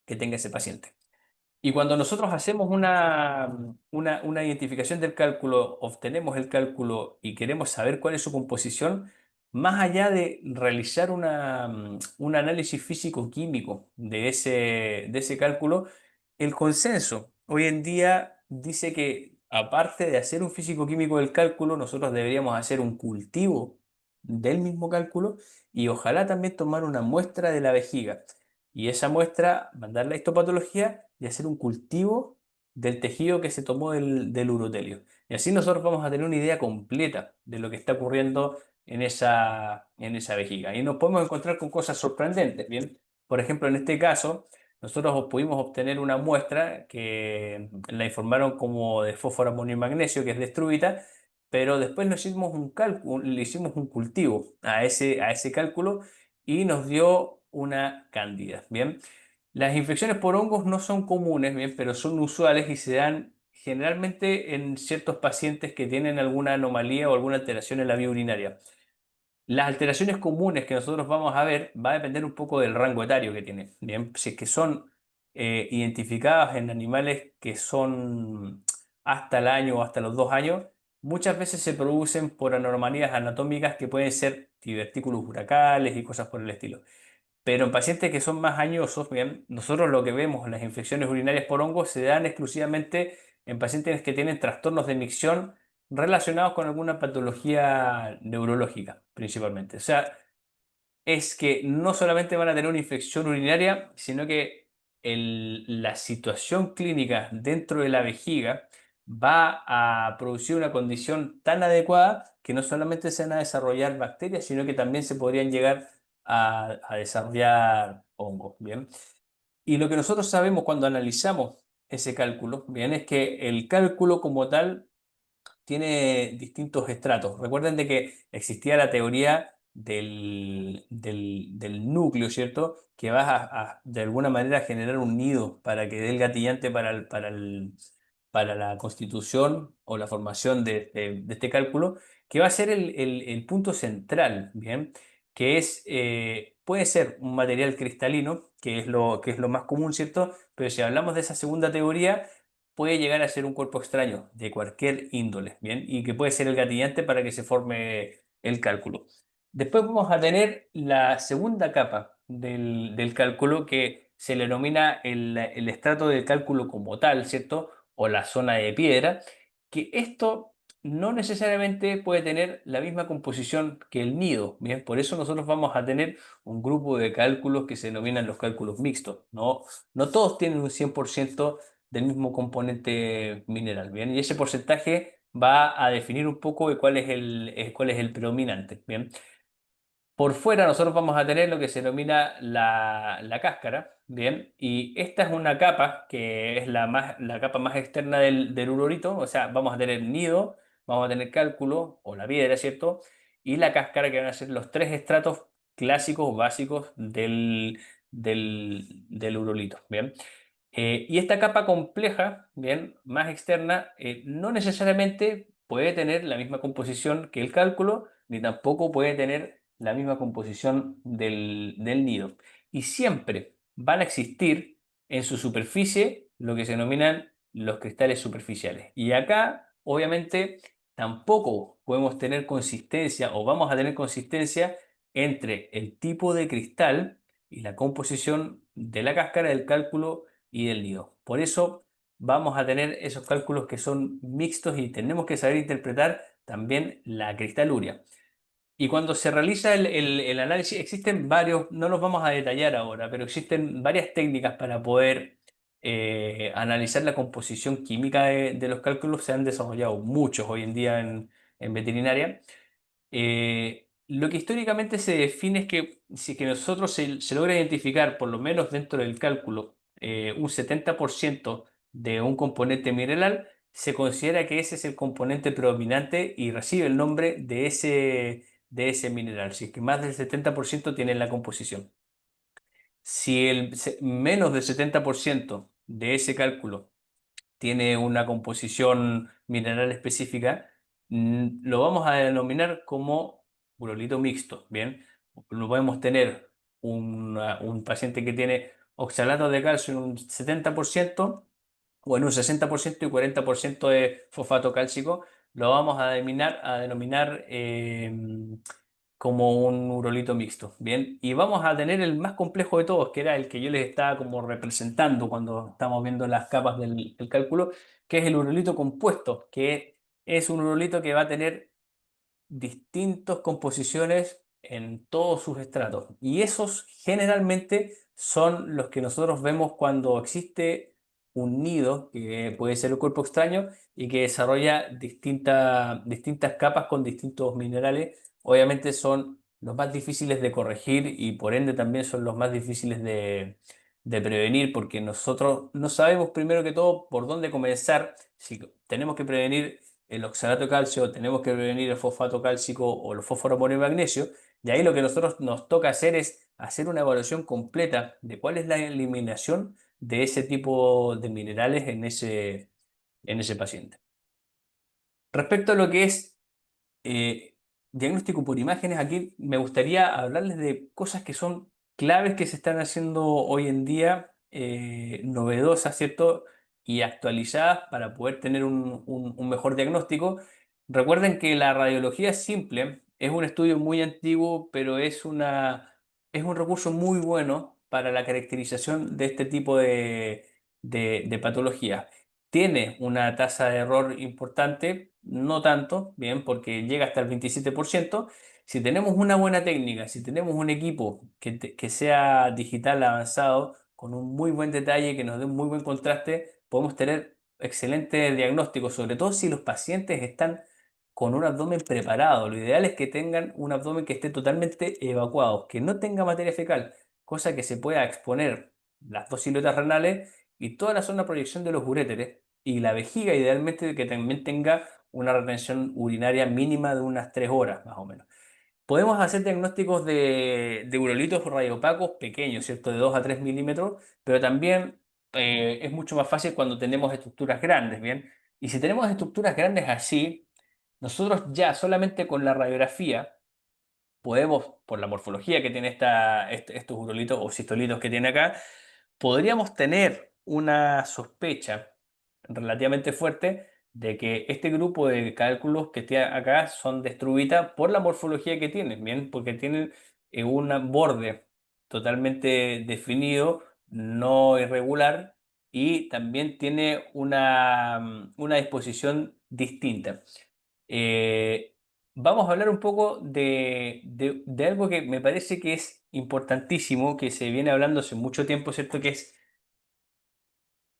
ese paciente. Y cuando nosotros hacemos una identificación del cálculo, obtenemos el cálculo y queremos saber cuál es su composición, más allá de realizar un análisis físico-químico de ese cálculo, el consenso hoy en día dice que aparte de hacer un físico-químico del cálculo, nosotros deberíamos hacer un cultivo del mismo cálculo y ojalá también tomar una muestra de la vejiga y esa muestra mandarla a histopatología y hacer un cultivo del tejido que se tomó del urotelio. Y así nosotros vamos a tener una idea completa de lo que está ocurriendo en esa vejiga. Y nos podemos encontrar con cosas sorprendentes, ¿bien? Por ejemplo, en este caso, nosotros pudimos obtener una muestra que la informaron como de fósforo, amonio y magnesio, que es de estruvita, pero después le hicimos un cultivo a ese cálculo y nos dio una cándida, ¿bien? Las infecciones por hongos no son comunes, ¿bien? Pero son usuales y se dan generalmente en ciertos pacientes que tienen alguna anomalía o alguna alteración en la vía urinaria. Las alteraciones comunes que nosotros vamos a ver va a depender un poco del rango etario que tiene, ¿bien? Si es que son identificadas en animales que son hasta el año o hasta los 2 años, muchas veces se producen por anormalías anatómicas que pueden ser divertículos uracales y cosas por el estilo. Pero en pacientes que son más añosos, bien, nosotros lo que vemos, las infecciones urinarias por hongos se dan exclusivamente en pacientes que tienen trastornos de micción relacionados con alguna patología neurológica, principalmente. O sea, es que no solamente van a tener una infección urinaria, sino que la situación clínica dentro de la vejiga va a producir una condición tan adecuada que no solamente se van a desarrollar bacterias, sino que también se podrían llegar a desarrollar hongos, ¿bien? Y lo que nosotros sabemos cuando analizamos ese cálculo, ¿bien? Es que el cálculo como tal tiene distintos estratos. Recuerden de que existía la teoría del núcleo, ¿cierto? Que va de alguna manera a generar un nido para que dé el gatillante para la constitución o la formación de este cálculo, que va a ser el punto central, ¿bien? Que es, puede ser un material cristalino, que es lo más común, ¿cierto? Pero si hablamos de esa segunda teoría, puede llegar a ser un cuerpo extraño de cualquier índole, ¿bien? Y que puede ser el gatillante para que se forme el cálculo. Después vamos a tener la segunda capa del cálculo que se le denomina el estrato del cálculo como tal, ¿cierto? O la zona de piedra, que esto no necesariamente puede tener la misma composición que el nido, ¿bien? Por eso nosotros vamos a tener un grupo de cálculos que se denominan los cálculos mixtos, ¿no? No todos tienen un 100% del mismo componente mineral, ¿bien? Y ese porcentaje va a definir un poco de cuál es el predominante, ¿bien? Por fuera nosotros vamos a tener lo que se denomina la cáscara, ¿bien? Y esta es una capa que es la capa más externa del urolito, o sea, vamos a tener nido, vamos a tener cálculo o la piedra, ¿cierto? Y la cáscara que van a ser los tres estratos clásicos básicos del urolito, ¿bien? Y esta capa compleja, bien, más externa, no necesariamente puede tener la misma composición que el cálculo, ni tampoco puede tener la misma composición del nido. Y siempre van a existir en su superficie lo que se denominan los cristales superficiales. Y acá, obviamente, tampoco podemos tener consistencia o vamos a tener consistencia entre el tipo de cristal y la composición de la cáscara del cálculo y del nido. Por eso vamos a tener esos cálculos que son mixtos y tenemos que saber interpretar también la cristaluria. Y cuando se realiza el análisis, existen varios, no los vamos a detallar ahora, pero existen varias técnicas para poder analizar la composición química de los cálculos. Se han desarrollado muchos hoy en día en veterinaria. Lo que históricamente se define es que si es que nosotros se logra identificar, por lo menos dentro del cálculo, un 70% de un componente mineral, se considera que ese es el componente predominante y recibe el nombre de ese mineral. Si es que más del 70% tiene la composición. Si menos del 70% de ese cálculo tiene una composición mineral específica, lo vamos a denominar como urolito mixto, ¿bien? Lo podemos tener un paciente que tiene oxalato de calcio en un 70% o en un 60% y 40% de fosfato cálcico, lo vamos a denominar como un urolito mixto, ¿bien? Y vamos a tener el más complejo de todos, que era el que yo les estaba como representando cuando estamos viendo las capas del cálculo, que es el urolito compuesto, que es un urolito que va a tener distintas composiciones en todos sus estratos. Y esos generalmente son los que nosotros vemos cuando existe un nido, que puede ser el cuerpo extraño, y que desarrolla distintas capas con distintos minerales. Obviamente son los más difíciles de corregir y por ende también son los más difíciles de prevenir, porque nosotros no sabemos primero que todo por dónde comenzar. Si tenemos que prevenir el oxalato de calcio, tenemos que prevenir el fosfato cálcico o los fósforo, y magnesio, y ahí lo que nosotros nos toca hacer es hacer una evaluación completa de cuál es la eliminación de ese tipo de minerales en ese paciente. Respecto a lo que es eh, diagnóstico por imágenes, aquí me gustaría hablarles de cosas que son claves que se están haciendo hoy en día, novedosas, ¿cierto? Y actualizadas para poder tener un mejor diagnóstico. Recuerden que la radiología simple es un estudio muy antiguo, pero es un recurso muy bueno para la caracterización de este tipo de patología. Tiene una tasa de error importante, no tanto, bien, porque llega hasta el 27%. Si tenemos una buena técnica, si tenemos un equipo que sea digital avanzado, con un muy buen detalle, que nos dé un muy buen contraste, podemos tener excelentes diagnósticos, sobre todo si los pacientes están con un abdomen preparado. Lo ideal es que tengan un abdomen que esté totalmente evacuado, que no tenga materia fecal, cosa que se pueda exponer las dos siluetas renales y toda la zona de proyección de los uréteres y la vejiga, idealmente que también tenga una retención urinaria mínima de unas 3 horas, más o menos. Podemos hacer diagnósticos de urolitos radiopacos pequeños, ¿cierto? De 2 a 3 milímetros, pero también es mucho más fácil cuando tenemos estructuras grandes, ¿bien? Y si tenemos estructuras grandes así, nosotros ya solamente con la radiografía podemos, por la morfología que tiene estos urolitos o cistolitos que tiene acá, podríamos tener una sospecha relativamente fuerte de que este grupo de cálculos que tiene acá son de estruvita por la morfología que tienen, ¿bien? Porque tienen un borde totalmente definido, no irregular, y también tiene una disposición distinta. Eh, Vamos a hablar un poco de algo que me parece que es importantísimo, que se viene hablando hace mucho tiempo, ¿cierto? Que es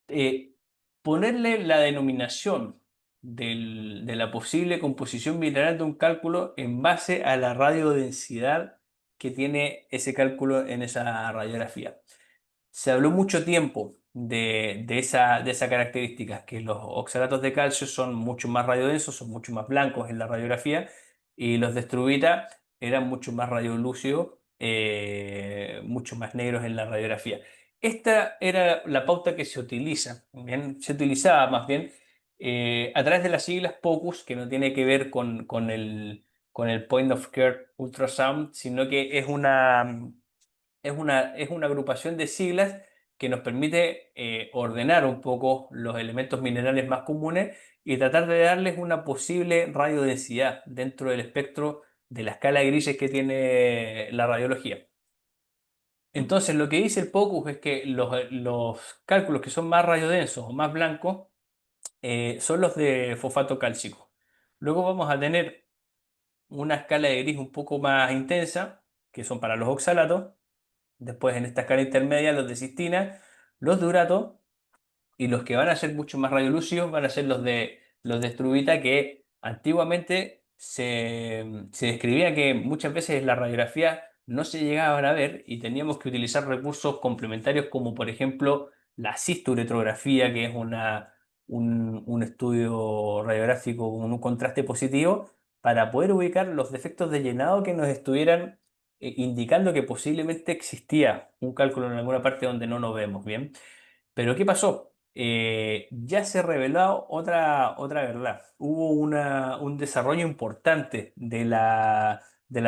eh, ponerle la denominación de la posible composición mineral de un cálculo en base a la radiodensidad que tiene ese cálculo en esa radiografía. Se habló mucho tiempo de esa característica, que los oxalatos de calcio son mucho más radiodensos, son mucho más blancos en la radiografía, y los de estruvita eran mucho más radiolúcidos, mucho más negros en la radiografía. Esta era la pauta que se utiliza, ¿bien? Se utilizaba más bien a través de las siglas POCUS, que no tiene que ver con el Point of Care Ultrasound, sino que es una agrupación de siglas que nos permite ordenar un poco los elementos minerales más comunes y tratar de darles una posible radiodensidad dentro del espectro de la escala de grises que tiene la radiología. Entonces, lo que dice el POCUS es que los cálculos que son más radiodensos o más blancos son los de fosfato cálcico. Luego vamos a tener una escala de gris un poco más intensa, que son para los oxalatos. Después en esta escala intermedia los de cistina, los de urato, y los que van a ser mucho más radiolúcidos van a ser los de estruvita, que antiguamente se describía que muchas veces en la radiografía no se llegaban a ver y teníamos que utilizar recursos complementarios como por ejemplo la cisturetrografía, que es un estudio radiográfico con un contraste positivo para poder ubicar los defectos de llenado que nos estuvieran indicando que posiblemente existía un cálculo en alguna parte donde no nos vemos bien. Pero ¿qué pasó? Ya se reveló otra verdad. Hubo un desarrollo importante de la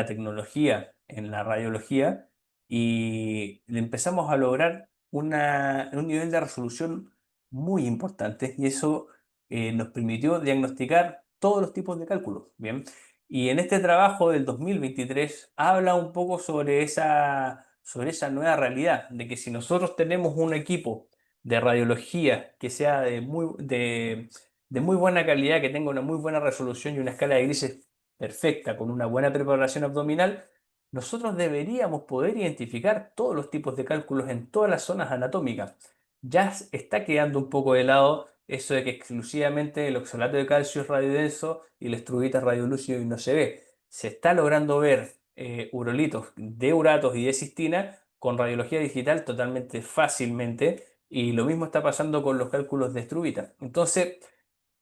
tecnología en la radiología y empezamos a lograr un nivel de resolución muy importante, y eso nos permitió diagnosticar todos los tipos de cálculos. Bien. Y en este trabajo del 2023 habla un poco sobre esa nueva realidad, de que si nosotros tenemos un equipo de radiología que sea de muy buena calidad, que tenga una muy buena resolución y una escala de grises perfecta, con una buena preparación abdominal, nosotros deberíamos poder identificar todos los tipos de cálculos en todas las zonas anatómicas. Ya está quedando un poco de lado eso de que exclusivamente el oxalato de calcio es radiodenso y el estruvita es radiolúcido y no se ve. Se está logrando ver urolitos de uratos y de cistina con radiología digital totalmente fácilmente, y lo mismo está pasando con los cálculos de estruvita. Entonces,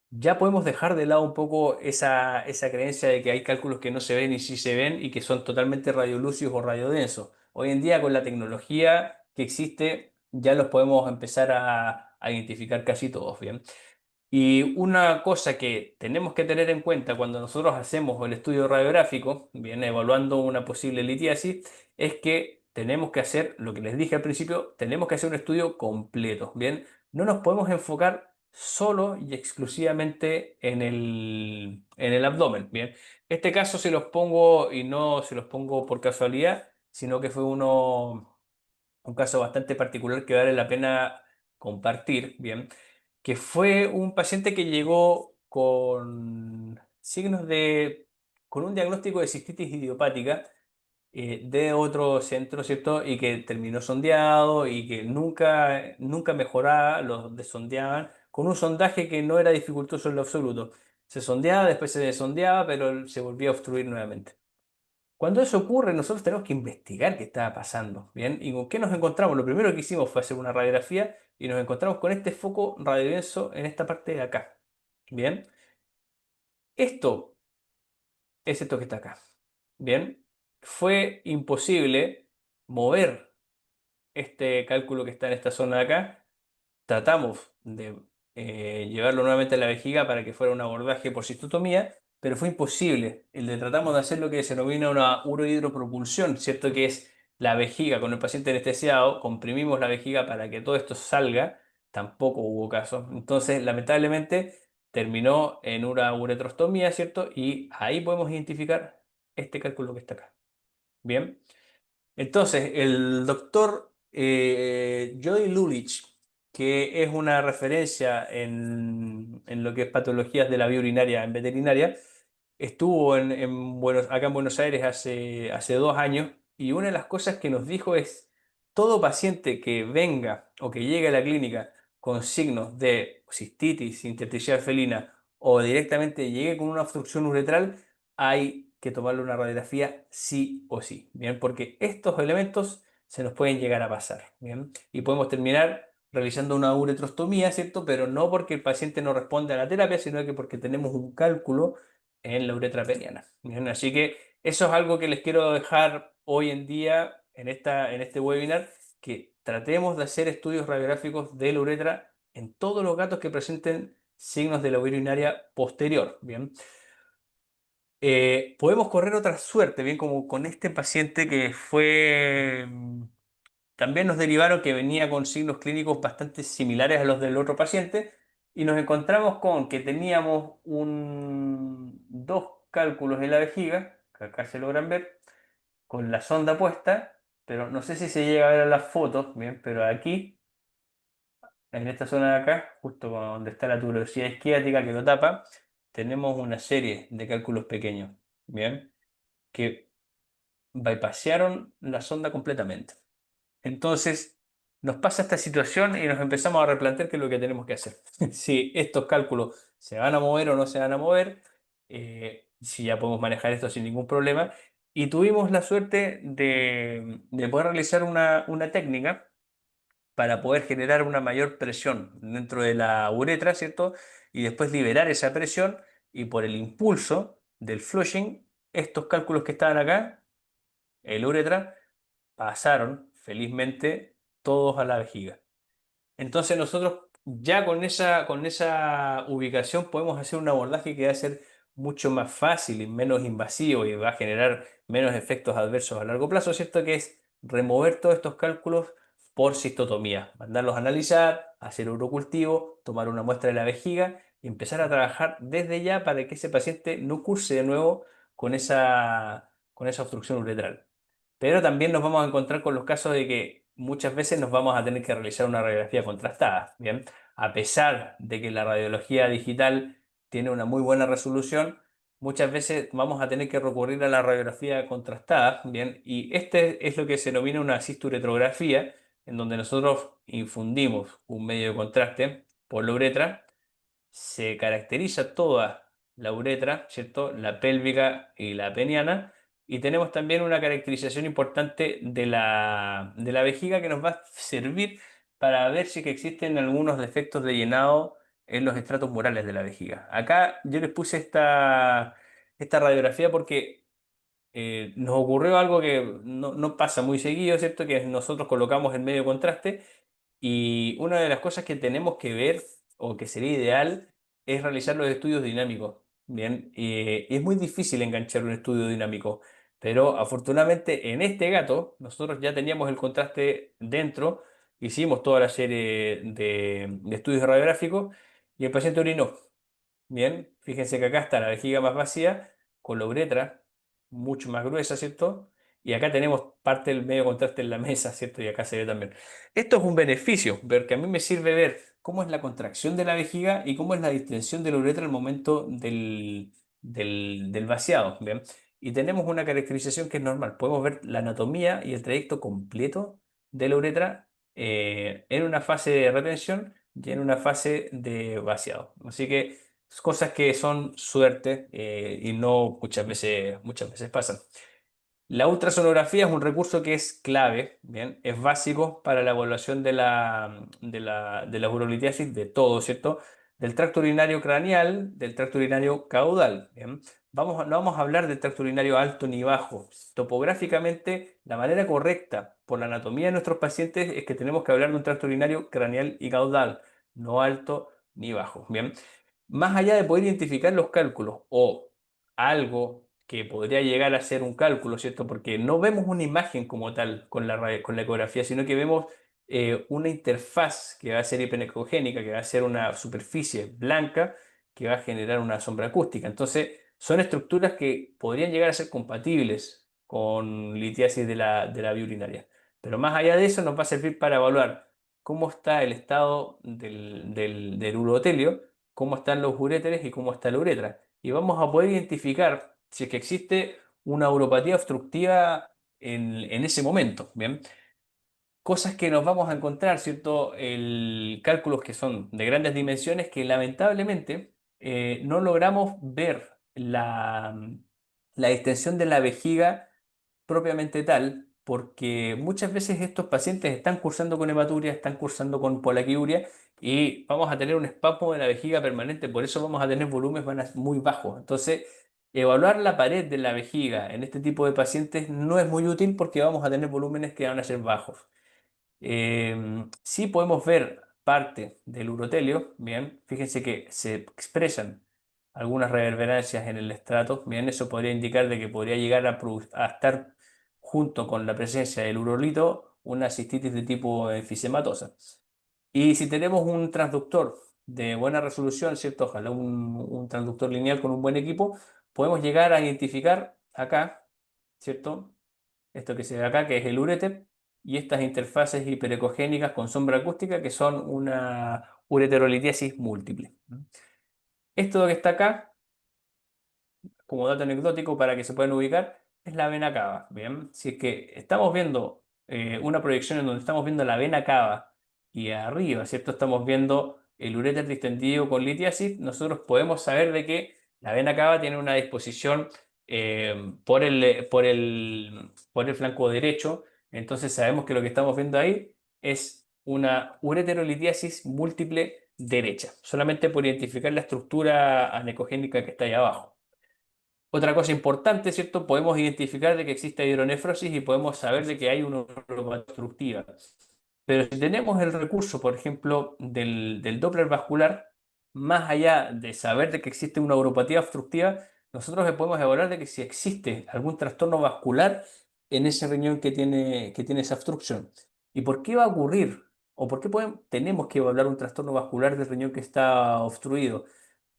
ya podemos dejar de lado un poco esa creencia de que hay cálculos que no se ven y sí se ven y que son totalmente radiolúcidos o radiodensos. Hoy en día, con la tecnología que existe, ya los podemos empezar a identificar casi todos, ¿bien? Y una cosa que tenemos que tener en cuenta cuando nosotros hacemos el estudio radiográfico, bien, evaluando una posible litiasis, es que tenemos que hacer, lo que les dije al principio, tenemos que hacer un estudio completo, bien. No nos podemos enfocar solo y exclusivamente en el abdomen, bien. Este caso se los pongo, y no se los pongo por casualidad, sino que fue un caso bastante particular que vale la pena compartir, bien, que fue un paciente que llegó con signos de, con un diagnóstico de cistitis idiopática de otro centro, ¿cierto? Y que terminó sondeado y que nunca mejoraba, los desondeaban con un sondaje que no era dificultoso en lo absoluto. Se sondeaba, después se desondeaba, pero se volvía a obstruir nuevamente. Cuando eso ocurre, nosotros tenemos que investigar qué estaba pasando, ¿bien? ¿Y con qué nos encontramos? Lo primero que hicimos fue hacer una radiografía y nos encontramos con este foco radiodenso en esta parte de acá, ¿bien? Esto es esto que está acá, ¿bien? Fue imposible mover este cálculo que está en esta zona de acá. Tratamos de llevarlo nuevamente a la vejiga para que fuera un abordaje por cistotomía, pero fue imposible. Tratamos de hacer lo que se denomina una urohidropropulsión, ¿cierto? Que es la vejiga con el paciente anestesiado, comprimimos la vejiga para que todo esto salga, tampoco hubo caso. Entonces, lamentablemente, terminó en una uretrostomía, ¿cierto? Y ahí podemos identificar este cálculo que está acá. Bien. Entonces, el doctor Jody Lulich, que es una referencia en lo que es patologías de la vía urinaria en veterinaria, estuvo acá en Buenos Aires hace 2 años y una de las cosas que nos dijo es, todo paciente que venga o que llegue a la clínica con signos de cistitis, intersticial felina o directamente llegue con una obstrucción uretral, hay que tomarle una radiografía sí o sí, ¿bien? Porque estos elementos se nos pueden llegar a pasar, ¿bien? Y podemos terminar realizando una uretrostomía, ¿cierto? Pero no porque el paciente no responde a la terapia, sino que porque tenemos un cálculo en la uretra peniana, ¿bien? Así que eso es algo que les quiero dejar hoy en día en este webinar, que tratemos de hacer estudios radiográficos de la uretra en todos los gatos que presenten signos de la vía urinaria posterior, ¿bien? Podemos correr otra suerte, bien como con este paciente que fue, también nos derivaron que venía con signos clínicos bastante similares a los del otro paciente y nos encontramos con que teníamos dos cálculos en la vejiga, que acá se logran ver, con la sonda puesta, pero no sé si se llega a ver en las fotos, bien, pero aquí, en esta zona de acá, justo donde está la tuberosidad isquiática que lo tapa, tenemos una serie de cálculos pequeños, bien, que bypasearon la sonda completamente. Entonces, nos pasa esta situación y nos empezamos a replantear qué es lo que tenemos que hacer. Si estos cálculos se van a mover o no se van a mover, si ya podemos manejar esto sin ningún problema. Y tuvimos la suerte de poder realizar una técnica para poder generar una mayor presión dentro de la uretra, ¿cierto? Y después liberar esa presión y por el impulso del flushing, estos cálculos que estaban acá, el uretra, pasaron felizmente todos a la vejiga. Entonces nosotros ya con esa ubicación podemos hacer un abordaje que va a ser mucho más fácil y menos invasivo y va a generar menos efectos adversos a largo plazo, ¿cierto? Que es remover todos estos cálculos por cistotomía, mandarlos a analizar, hacer urocultivo, tomar una muestra de la vejiga y empezar a trabajar desde ya para que ese paciente no curse de nuevo con esa obstrucción uretral. Pero también nos vamos a encontrar con los casos de que muchas veces nos vamos a tener que realizar una radiografía contrastada, ¿bien? A pesar de que la radiología digital tiene una muy buena resolución, muchas veces vamos a tener que recurrir a la radiografía contrastada, ¿bien? Y este es lo que se denomina una cisturetrografía, en donde nosotros infundimos un medio de contraste por la uretra, se caracteriza toda la uretra, ¿cierto? La pélvica y la peniana. Y tenemos también una caracterización importante de la vejiga que nos va a servir para ver si que existen algunos defectos de llenado en los estratos murales de la vejiga. Acá yo les puse esta radiografía porque nos ocurrió algo que no pasa muy seguido, ¿cierto? Que nosotros colocamos el medio de contraste y una de las cosas que tenemos que ver, o que sería ideal, es realizar los estudios dinámicos. Bien, es muy difícil enganchar un estudio dinámico, pero afortunadamente en este gato nosotros ya teníamos el contraste dentro, hicimos toda la serie de estudios radiográficos y el paciente orinó. Bien, fíjense que acá está la vejiga más vacía, con la uretra mucho más gruesa, ¿cierto? Y acá tenemos parte del medio contraste en la mesa, ¿cierto? Y acá se ve también. Esto es un beneficio, porque a mí me sirve ver cómo es la contracción de la vejiga y cómo es la distensión de la uretra al momento del vaciado, ¿bien? Y tenemos una caracterización que es normal. Podemos ver la anatomía y el trayecto completo de la uretra en una fase de retención y en una fase de vaciado. Así que cosas que son suerte y no muchas veces pasan. La ultrasonografía es un recurso que es clave, ¿bien? Es básico para la evaluación de la urolitiasis de todo, ¿cierto? Del tracto urinario craneal, del tracto urinario caudal, ¿bien? No vamos a hablar del tracto urinario alto ni bajo. Topográficamente, la manera correcta por la anatomía de nuestros pacientes es que tenemos que hablar de un tracto urinario craneal y caudal, no alto ni bajo, ¿bien? Más allá de poder identificar los cálculos o algo que podría llegar a ser un cálculo, ¿cierto? Porque no vemos una imagen como tal con la ecografía, sino que vemos una interfaz que va a ser hiperecogénica, que va a ser una superficie blanca que va a generar una sombra acústica. Entonces, son estructuras que podrían llegar a ser compatibles con litiasis de la vía urinaria. Pero más allá de eso, nos va a servir para evaluar cómo está el estado del urotelio, cómo están los uréteres y cómo está la uretra. Y vamos a poder identificar si es que existe una uropatía obstructiva en ese momento, ¿bien? Cosas que nos vamos a encontrar, ¿cierto? Cálculos que son de grandes dimensiones que lamentablemente no logramos ver la extensión de la vejiga propiamente tal, porque muchas veces estos pacientes están cursando con hematuria, están cursando con polaquiuria y vamos a tener un espasmo de la vejiga permanente, por eso vamos a tener volúmenes muy bajos. Entonces, evaluar la pared de la vejiga en este tipo de pacientes no es muy útil porque vamos a tener volúmenes que van a ser bajos. Sí podemos ver parte del urotelio, bien, fíjense que se expresan algunas reverberancias en el estrato, bien, eso podría indicar de que podría llegar a estar junto con la presencia del urolito una cistitis de tipo enfisematosa. Y si tenemos un transductor de buena resolución, ¿cierto? Ojalá un transductor lineal con un buen equipo, podemos llegar a identificar acá, ¿cierto? Esto que se ve acá, que es el uréter, y estas interfaces hiperecogénicas con sombra acústica, que son una ureterolitiasis múltiple. Esto que está acá, como dato anecdótico para que se puedan ubicar, es la vena cava. Bien, si es que estamos viendo una proyección en donde estamos viendo la vena cava y arriba, ¿cierto? Estamos viendo el uréter distendido con litiasis, nosotros podemos saber de que la vena cava tiene una disposición por el flanco derecho, entonces sabemos que lo que estamos viendo ahí es una ureterolitiasis múltiple derecha, solamente por identificar la estructura anecogénica que está ahí abajo. Otra cosa importante, ¿cierto? Podemos identificar de que existe hidronefrosis y podemos saber de que hay una uropatía obstructiva. Pero si tenemos el recurso, por ejemplo, del Doppler vascular, más allá de saber de que existe una uropatía obstructiva, nosotros podemos evaluar de que si existe algún trastorno vascular en ese riñón que tiene esa obstrucción. ¿Y por qué va a ocurrir? ¿O por qué tenemos que evaluar un trastorno vascular del riñón que está obstruido?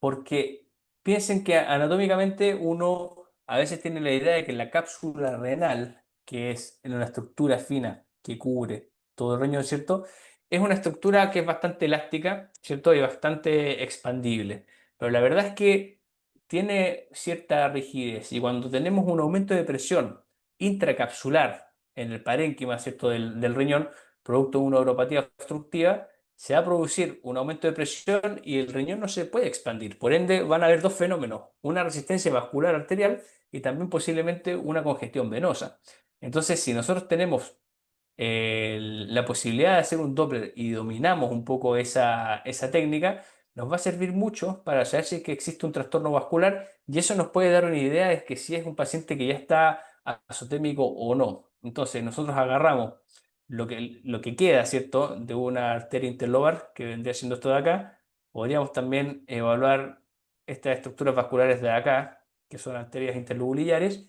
Porque piensen que anatómicamente uno a veces tiene la idea de que la cápsula renal, que es en una estructura fina que cubre todo el riñón, ¿cierto? Es una estructura que es bastante elástica, ¿cierto? Y bastante expandible. Pero la verdad es que tiene cierta rigidez y cuando tenemos un aumento de presión intracapsular en el parénquima, ¿cierto? del riñón, producto de una uropatía obstructiva, se va a producir un aumento de presión y el riñón no se puede expandir. Por ende, van a haber dos fenómenos, una resistencia vascular arterial y también posiblemente una congestión venosa. Entonces, si nosotros tenemos la posibilidad de hacer un Doppler y dominamos un poco esa técnica, nos va a servir mucho para saber si es que existe un trastorno vascular y eso nos puede dar una idea de que si es un paciente que ya está azotémico o no. Entonces, nosotros agarramos lo que queda, ¿cierto?, de una arteria interlobar, que vendría siendo esto de acá. Podríamos también evaluar estas estructuras vasculares de acá, que son arterias interlobulillares.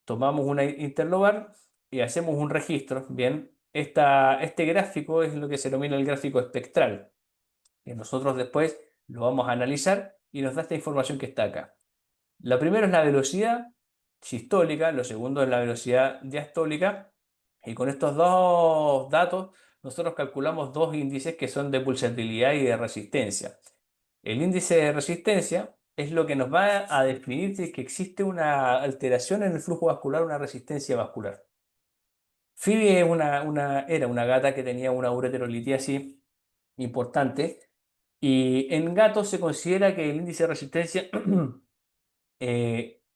Tomamos una interlobar y hacemos un registro. Bien, este gráfico es lo que se denomina el gráfico espectral, que nosotros después lo vamos a analizar y nos da esta información que está acá. Lo primero es la velocidad sistólica, lo segundo es la velocidad diastólica, y con estos dos datos nosotros calculamos dos índices que son de pulsatividad y de resistencia. El índice de resistencia es lo que nos va a definir si es que existe una alteración en el flujo vascular, una resistencia vascular. Phoebe es era una gata que tenía una ureterolitiasis importante y en gatos se considera que el índice de resistencia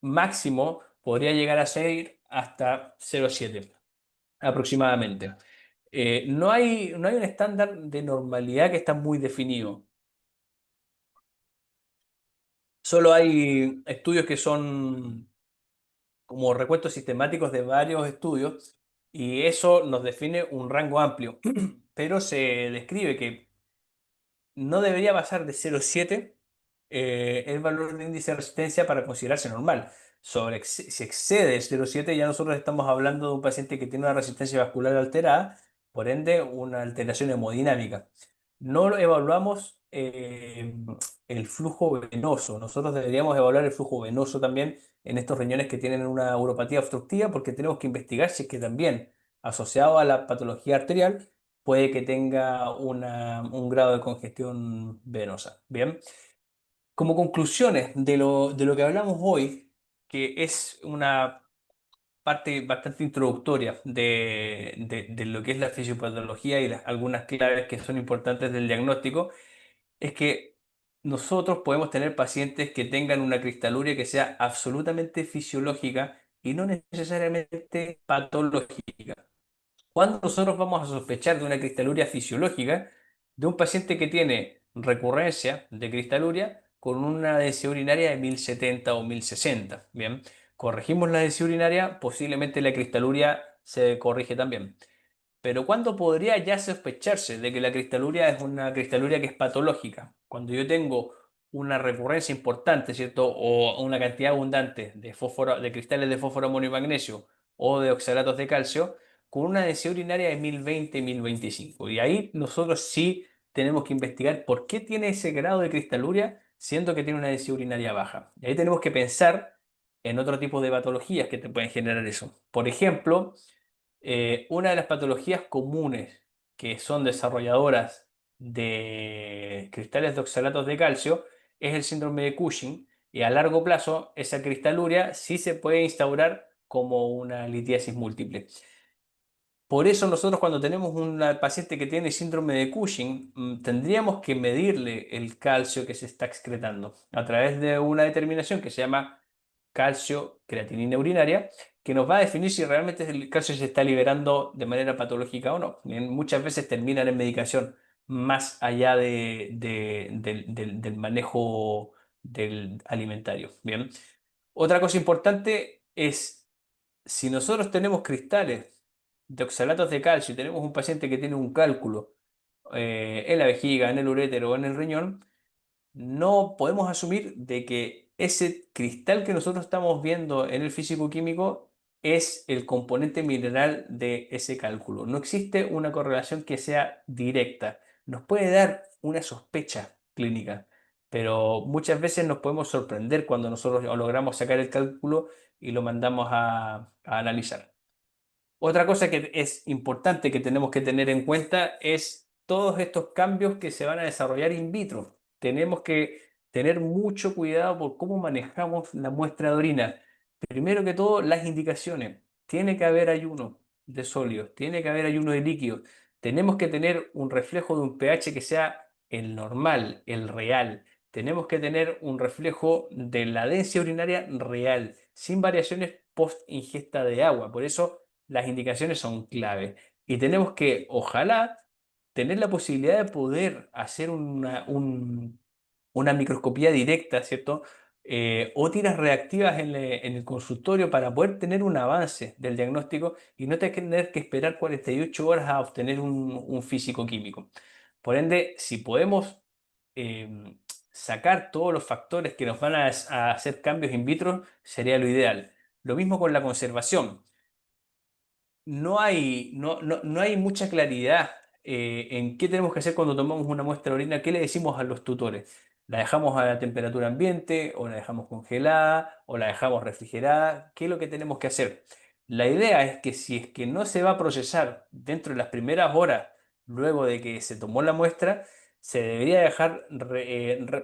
máximo podría llegar a ser hasta 0,7 aproximadamente. No hay un estándar de normalidad que está muy definido. Solo hay estudios que son como recuentos sistemáticos de varios estudios y eso nos define un rango amplio, pero se describe que no debería pasar de 0,7 el valor de índice de resistencia para considerarse normal. Si excede el 0,7 ya nosotros estamos hablando de un paciente que tiene una resistencia vascular alterada, por ende una alteración hemodinámica. No lo evaluamos el flujo venoso. Nosotros deberíamos evaluar el flujo venoso también en estos riñones que tienen una uropatía obstructiva porque tenemos que investigar si es que también asociado a la patología arterial puede que tenga un grado de congestión venosa. Bien, como conclusiones de lo que hablamos hoy, que es una parte bastante introductoria de lo que es la fisiopatología y algunas claves que son importantes del diagnóstico, es que nosotros podemos tener pacientes que tengan una cristaluria que sea absolutamente fisiológica y no necesariamente patológica. ¿Cuándo nosotros vamos a sospechar de una cristaluria fisiológica de un paciente que tiene recurrencia de cristaluria con una densidad urinaria de 1070 o 1060? Bien, corregimos la densidad urinaria, posiblemente la cristaluria se corrige también. Pero ¿cuándo podría ya sospecharse de que la cristaluria es una cristaluria que es patológica? Cuando yo tengo una recurrencia importante, ¿cierto? O una cantidad abundante de fósforo, de cristales de fósforo, amonio y magnesio o de oxalatos de calcio con una densidad urinaria de 1020, 1025. Y ahí nosotros sí tenemos que investigar por qué tiene ese grado de cristaluria siendo que tiene una densidad urinaria baja. Y ahí tenemos que pensar en otro tipo de patologías que te pueden generar eso. Por ejemplo, una de las patologías comunes que son desarrolladoras de cristales de oxalatos de calcio es el síndrome de Cushing y a largo plazo esa cristaluria sí se puede instaurar como una litiasis múltiple. Por eso nosotros cuando tenemos una paciente que tiene síndrome de Cushing, tendríamos que medirle el calcio que se está excretando a través de una determinación que se llama calcio creatinina urinaria, que nos va a definir si realmente el calcio se está liberando de manera patológica o no. Muchas veces terminan en medicación más allá del manejo del alimentario. Bien. Otra cosa importante es si nosotros tenemos cristales de oxalatos de calcio y tenemos un paciente que tiene un cálculo en la vejiga, en el urétero o en el riñón, no podemos asumir de que ese cristal que nosotros estamos viendo en el físico-químico es el componente mineral de ese cálculo. No existe una correlación que sea directa. Nos puede dar una sospecha clínica, pero muchas veces nos podemos sorprender cuando nosotros logramos sacar el cálculo y lo mandamos a analizar. Otra cosa que es importante que tenemos que tener en cuenta es todos estos cambios que se van a desarrollar in vitro. Tenemos que tener mucho cuidado por cómo manejamos la muestra de orina. Primero que todo, las indicaciones. Tiene que haber ayuno de sólidos, tiene que haber ayuno de líquidos. Tenemos que tener un reflejo de un pH que sea el normal, el real. Tenemos que tener un reflejo de la densidad urinaria real, sin variaciones post ingesta de agua. Por eso las indicaciones son clave. Y tenemos que, ojalá, tener la posibilidad de poder hacer una microscopía directa, ¿cierto? O tiras reactivas en el consultorio para poder tener un avance del diagnóstico y no tener que esperar 48 horas a obtener un físico químico. Por ende, si podemos em, sacar todos los factores que nos van a hacer cambios in vitro, sería lo ideal. Lo mismo con la conservación. No hay mucha claridad en qué tenemos que hacer cuando tomamos una muestra de orina, qué le decimos a los tutores. ¿La dejamos a la temperatura ambiente o la dejamos congelada o la dejamos refrigerada? ¿Qué es lo que tenemos que hacer? La idea es que si es que no se va a procesar dentro de las primeras horas Luego de que se tomó la muestra, se debería dejar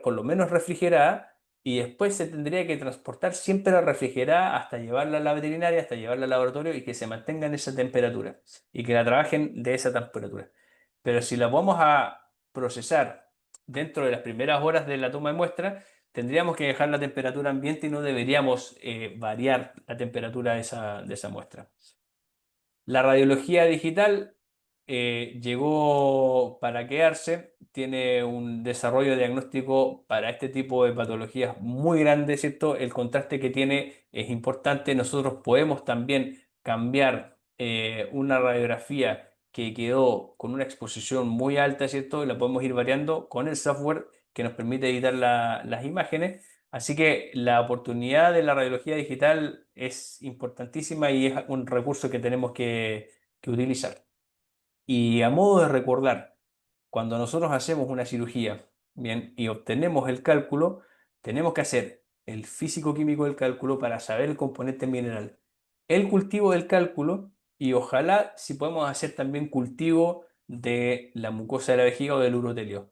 por lo menos refrigerada y después se tendría que transportar siempre refrigerada hasta llevarla a la veterinaria, hasta llevarla al laboratorio y que se mantenga en esa temperatura y que la trabajen de esa temperatura. Pero si la vamos a procesar dentro de las primeras horas de la toma de muestra, tendríamos que dejar la temperatura ambiente y no deberíamos variar la temperatura de esa muestra. La radiología digital llegó para quedarse, tiene un desarrollo diagnóstico para este tipo de patologías muy grande, ¿cierto? El contraste que tiene es importante. Nosotros podemos también cambiar una radiografía que quedó con una exposición muy alta, ¿cierto? Y la podemos ir variando con el software que nos permite editar las imágenes. Así que la oportunidad de la radiología digital es importantísima y es un recurso que tenemos que utilizar. Y a modo de recordar, cuando nosotros hacemos una cirugía, bien, y obtenemos el cálculo, tenemos que hacer el físico-químico del cálculo para saber el componente mineral, el cultivo del cálculo y ojalá si podemos hacer también cultivo de la mucosa de la vejiga o del urotelio.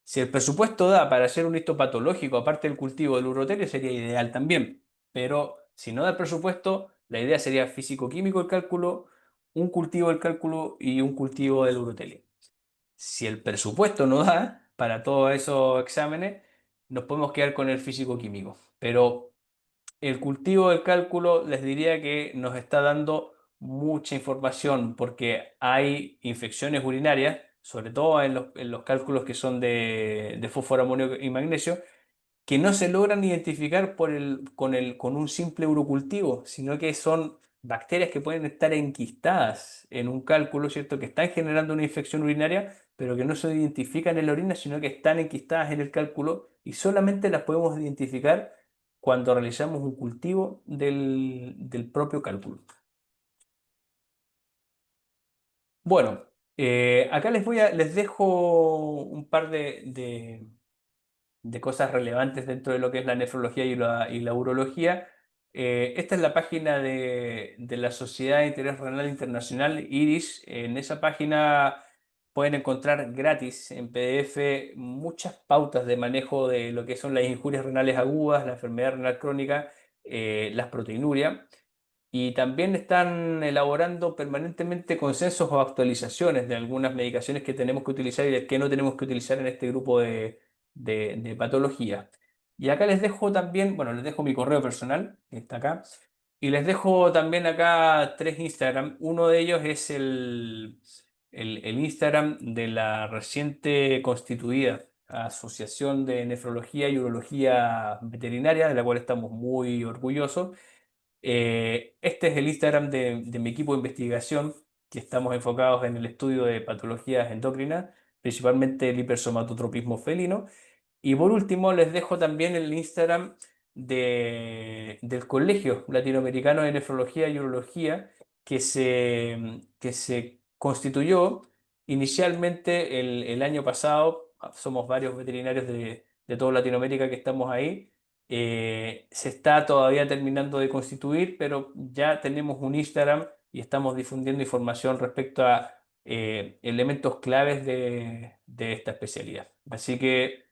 Si el presupuesto da para hacer un histopatológico, aparte del cultivo del urotelio, sería ideal también. Pero si no da el presupuesto, la idea sería físico-químico el cálculo, un cultivo del cálculo y un cultivo del urotelio. Si el presupuesto no da para todos esos exámenes, nos podemos quedar con el físico-químico. Pero el cultivo del cálculo les diría que nos está dando mucha información porque hay infecciones urinarias, sobre todo en los cálculos que son de fósforo, amonio y magnesio, que no se logran identificar con un simple urocultivo, sino que son bacterias que pueden estar enquistadas en un cálculo, ¿cierto? Que están generando una infección urinaria, pero que no se identifican en la orina, sino que están enquistadas en el cálculo y solamente las podemos identificar cuando realizamos un cultivo del propio cálculo. Bueno, acá les dejo un par de cosas relevantes dentro de lo que es la nefrología y la urología. Esta es la página de la Sociedad de Interés Renal Internacional, IRIS. En esa página pueden encontrar gratis en PDF muchas pautas de manejo de lo que son las injurias renales agudas, la enfermedad renal crónica, las proteinurias. Y también están elaborando permanentemente consensos o actualizaciones de algunas medicaciones que tenemos que utilizar y de que no tenemos que utilizar en este grupo de patologías. Y acá les dejo también, bueno, les dejo mi correo personal, que está acá, y les dejo también acá tres Instagram. Uno de ellos es el Instagram de la reciente constituida Asociación de Nefrología y Urología Veterinaria, de la cual estamos muy orgullosos. Este es el Instagram de mi equipo de investigación, que estamos enfocados en el estudio de patologías endocrinas, principalmente el hipersomatotropismo felino. Y por último, les dejo también el Instagram del Colegio Latinoamericano de Nefrología y Urología, que se constituyó inicialmente el año pasado. Somos varios veterinarios de toda Latinoamérica que estamos ahí. Se está todavía terminando de constituir, pero ya tenemos un Instagram y estamos difundiendo información respecto a elementos claves de esta especialidad. Así que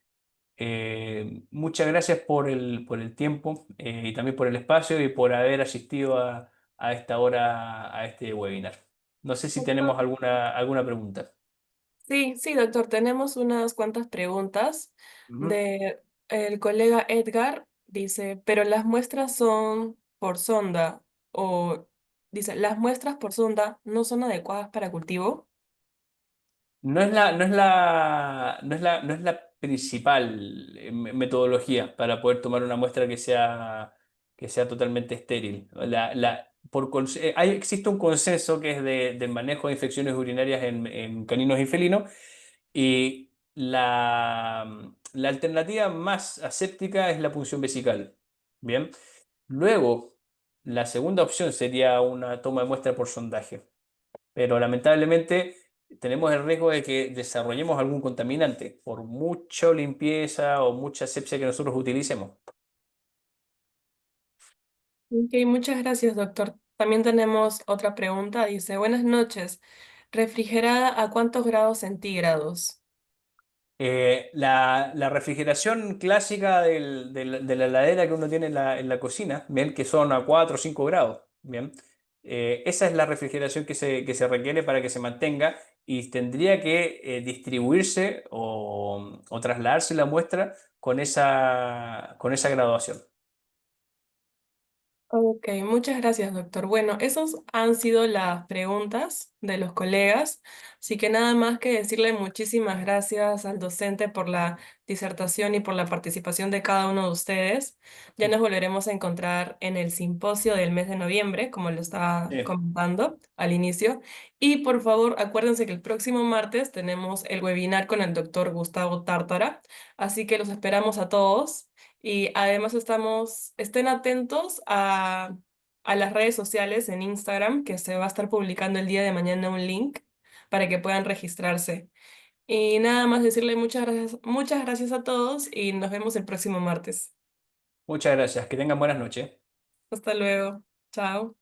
muchas gracias por el tiempo y también por el espacio y por haber asistido a esta hora a este webinar. No sé si tenemos Doctor. alguna pregunta. Sí, sí, doctor, tenemos unas cuantas preguntas Ujú. de el colega Edgar. Dice, pero las muestras son por sonda o dice, las muestras por sonda no son adecuadas para cultivo. No es la principal metodología para poder tomar una muestra que sea totalmente estéril. Existe un consenso que es del manejo de infecciones urinarias en caninos y felinos y la alternativa más aséptica es la punción vesical. Bien. Luego, la segunda opción sería una toma de muestra por sondaje, pero lamentablemente tenemos el riesgo de que desarrollemos algún contaminante por mucha limpieza o mucha asepsia que nosotros utilicemos. Ok, muchas gracias, doctor. También tenemos otra pregunta. Dice, buenas noches. ¿Refrigerada a cuántos grados centígrados? La refrigeración clásica de la heladera que uno tiene en la cocina, bien, que son a 4 o 5 grados, bien. Esa es la refrigeración que se requiere para que se mantenga y tendría que distribuirse o trasladarse la muestra con esa graduación. Ok, muchas gracias, doctor. Bueno, esas han sido las preguntas de los colegas, así que nada más que decirle muchísimas gracias al docente por la disertación y por la participación de cada uno de ustedes. Ya nos volveremos a encontrar en el simposio del mes de noviembre, como lo estaba Sí. comentando al inicio. Y por favor, acuérdense que el próximo martes tenemos el webinar con el doctor Gustavo Tártara, así que los esperamos a todos. Y además estén atentos a las redes sociales en Instagram, que se va a estar publicando el día de mañana un link para que puedan registrarse. Y nada más decirle muchas gracias a todos y nos vemos el próximo martes. Muchas gracias. Que tengan buenas noches. Hasta luego. Chao.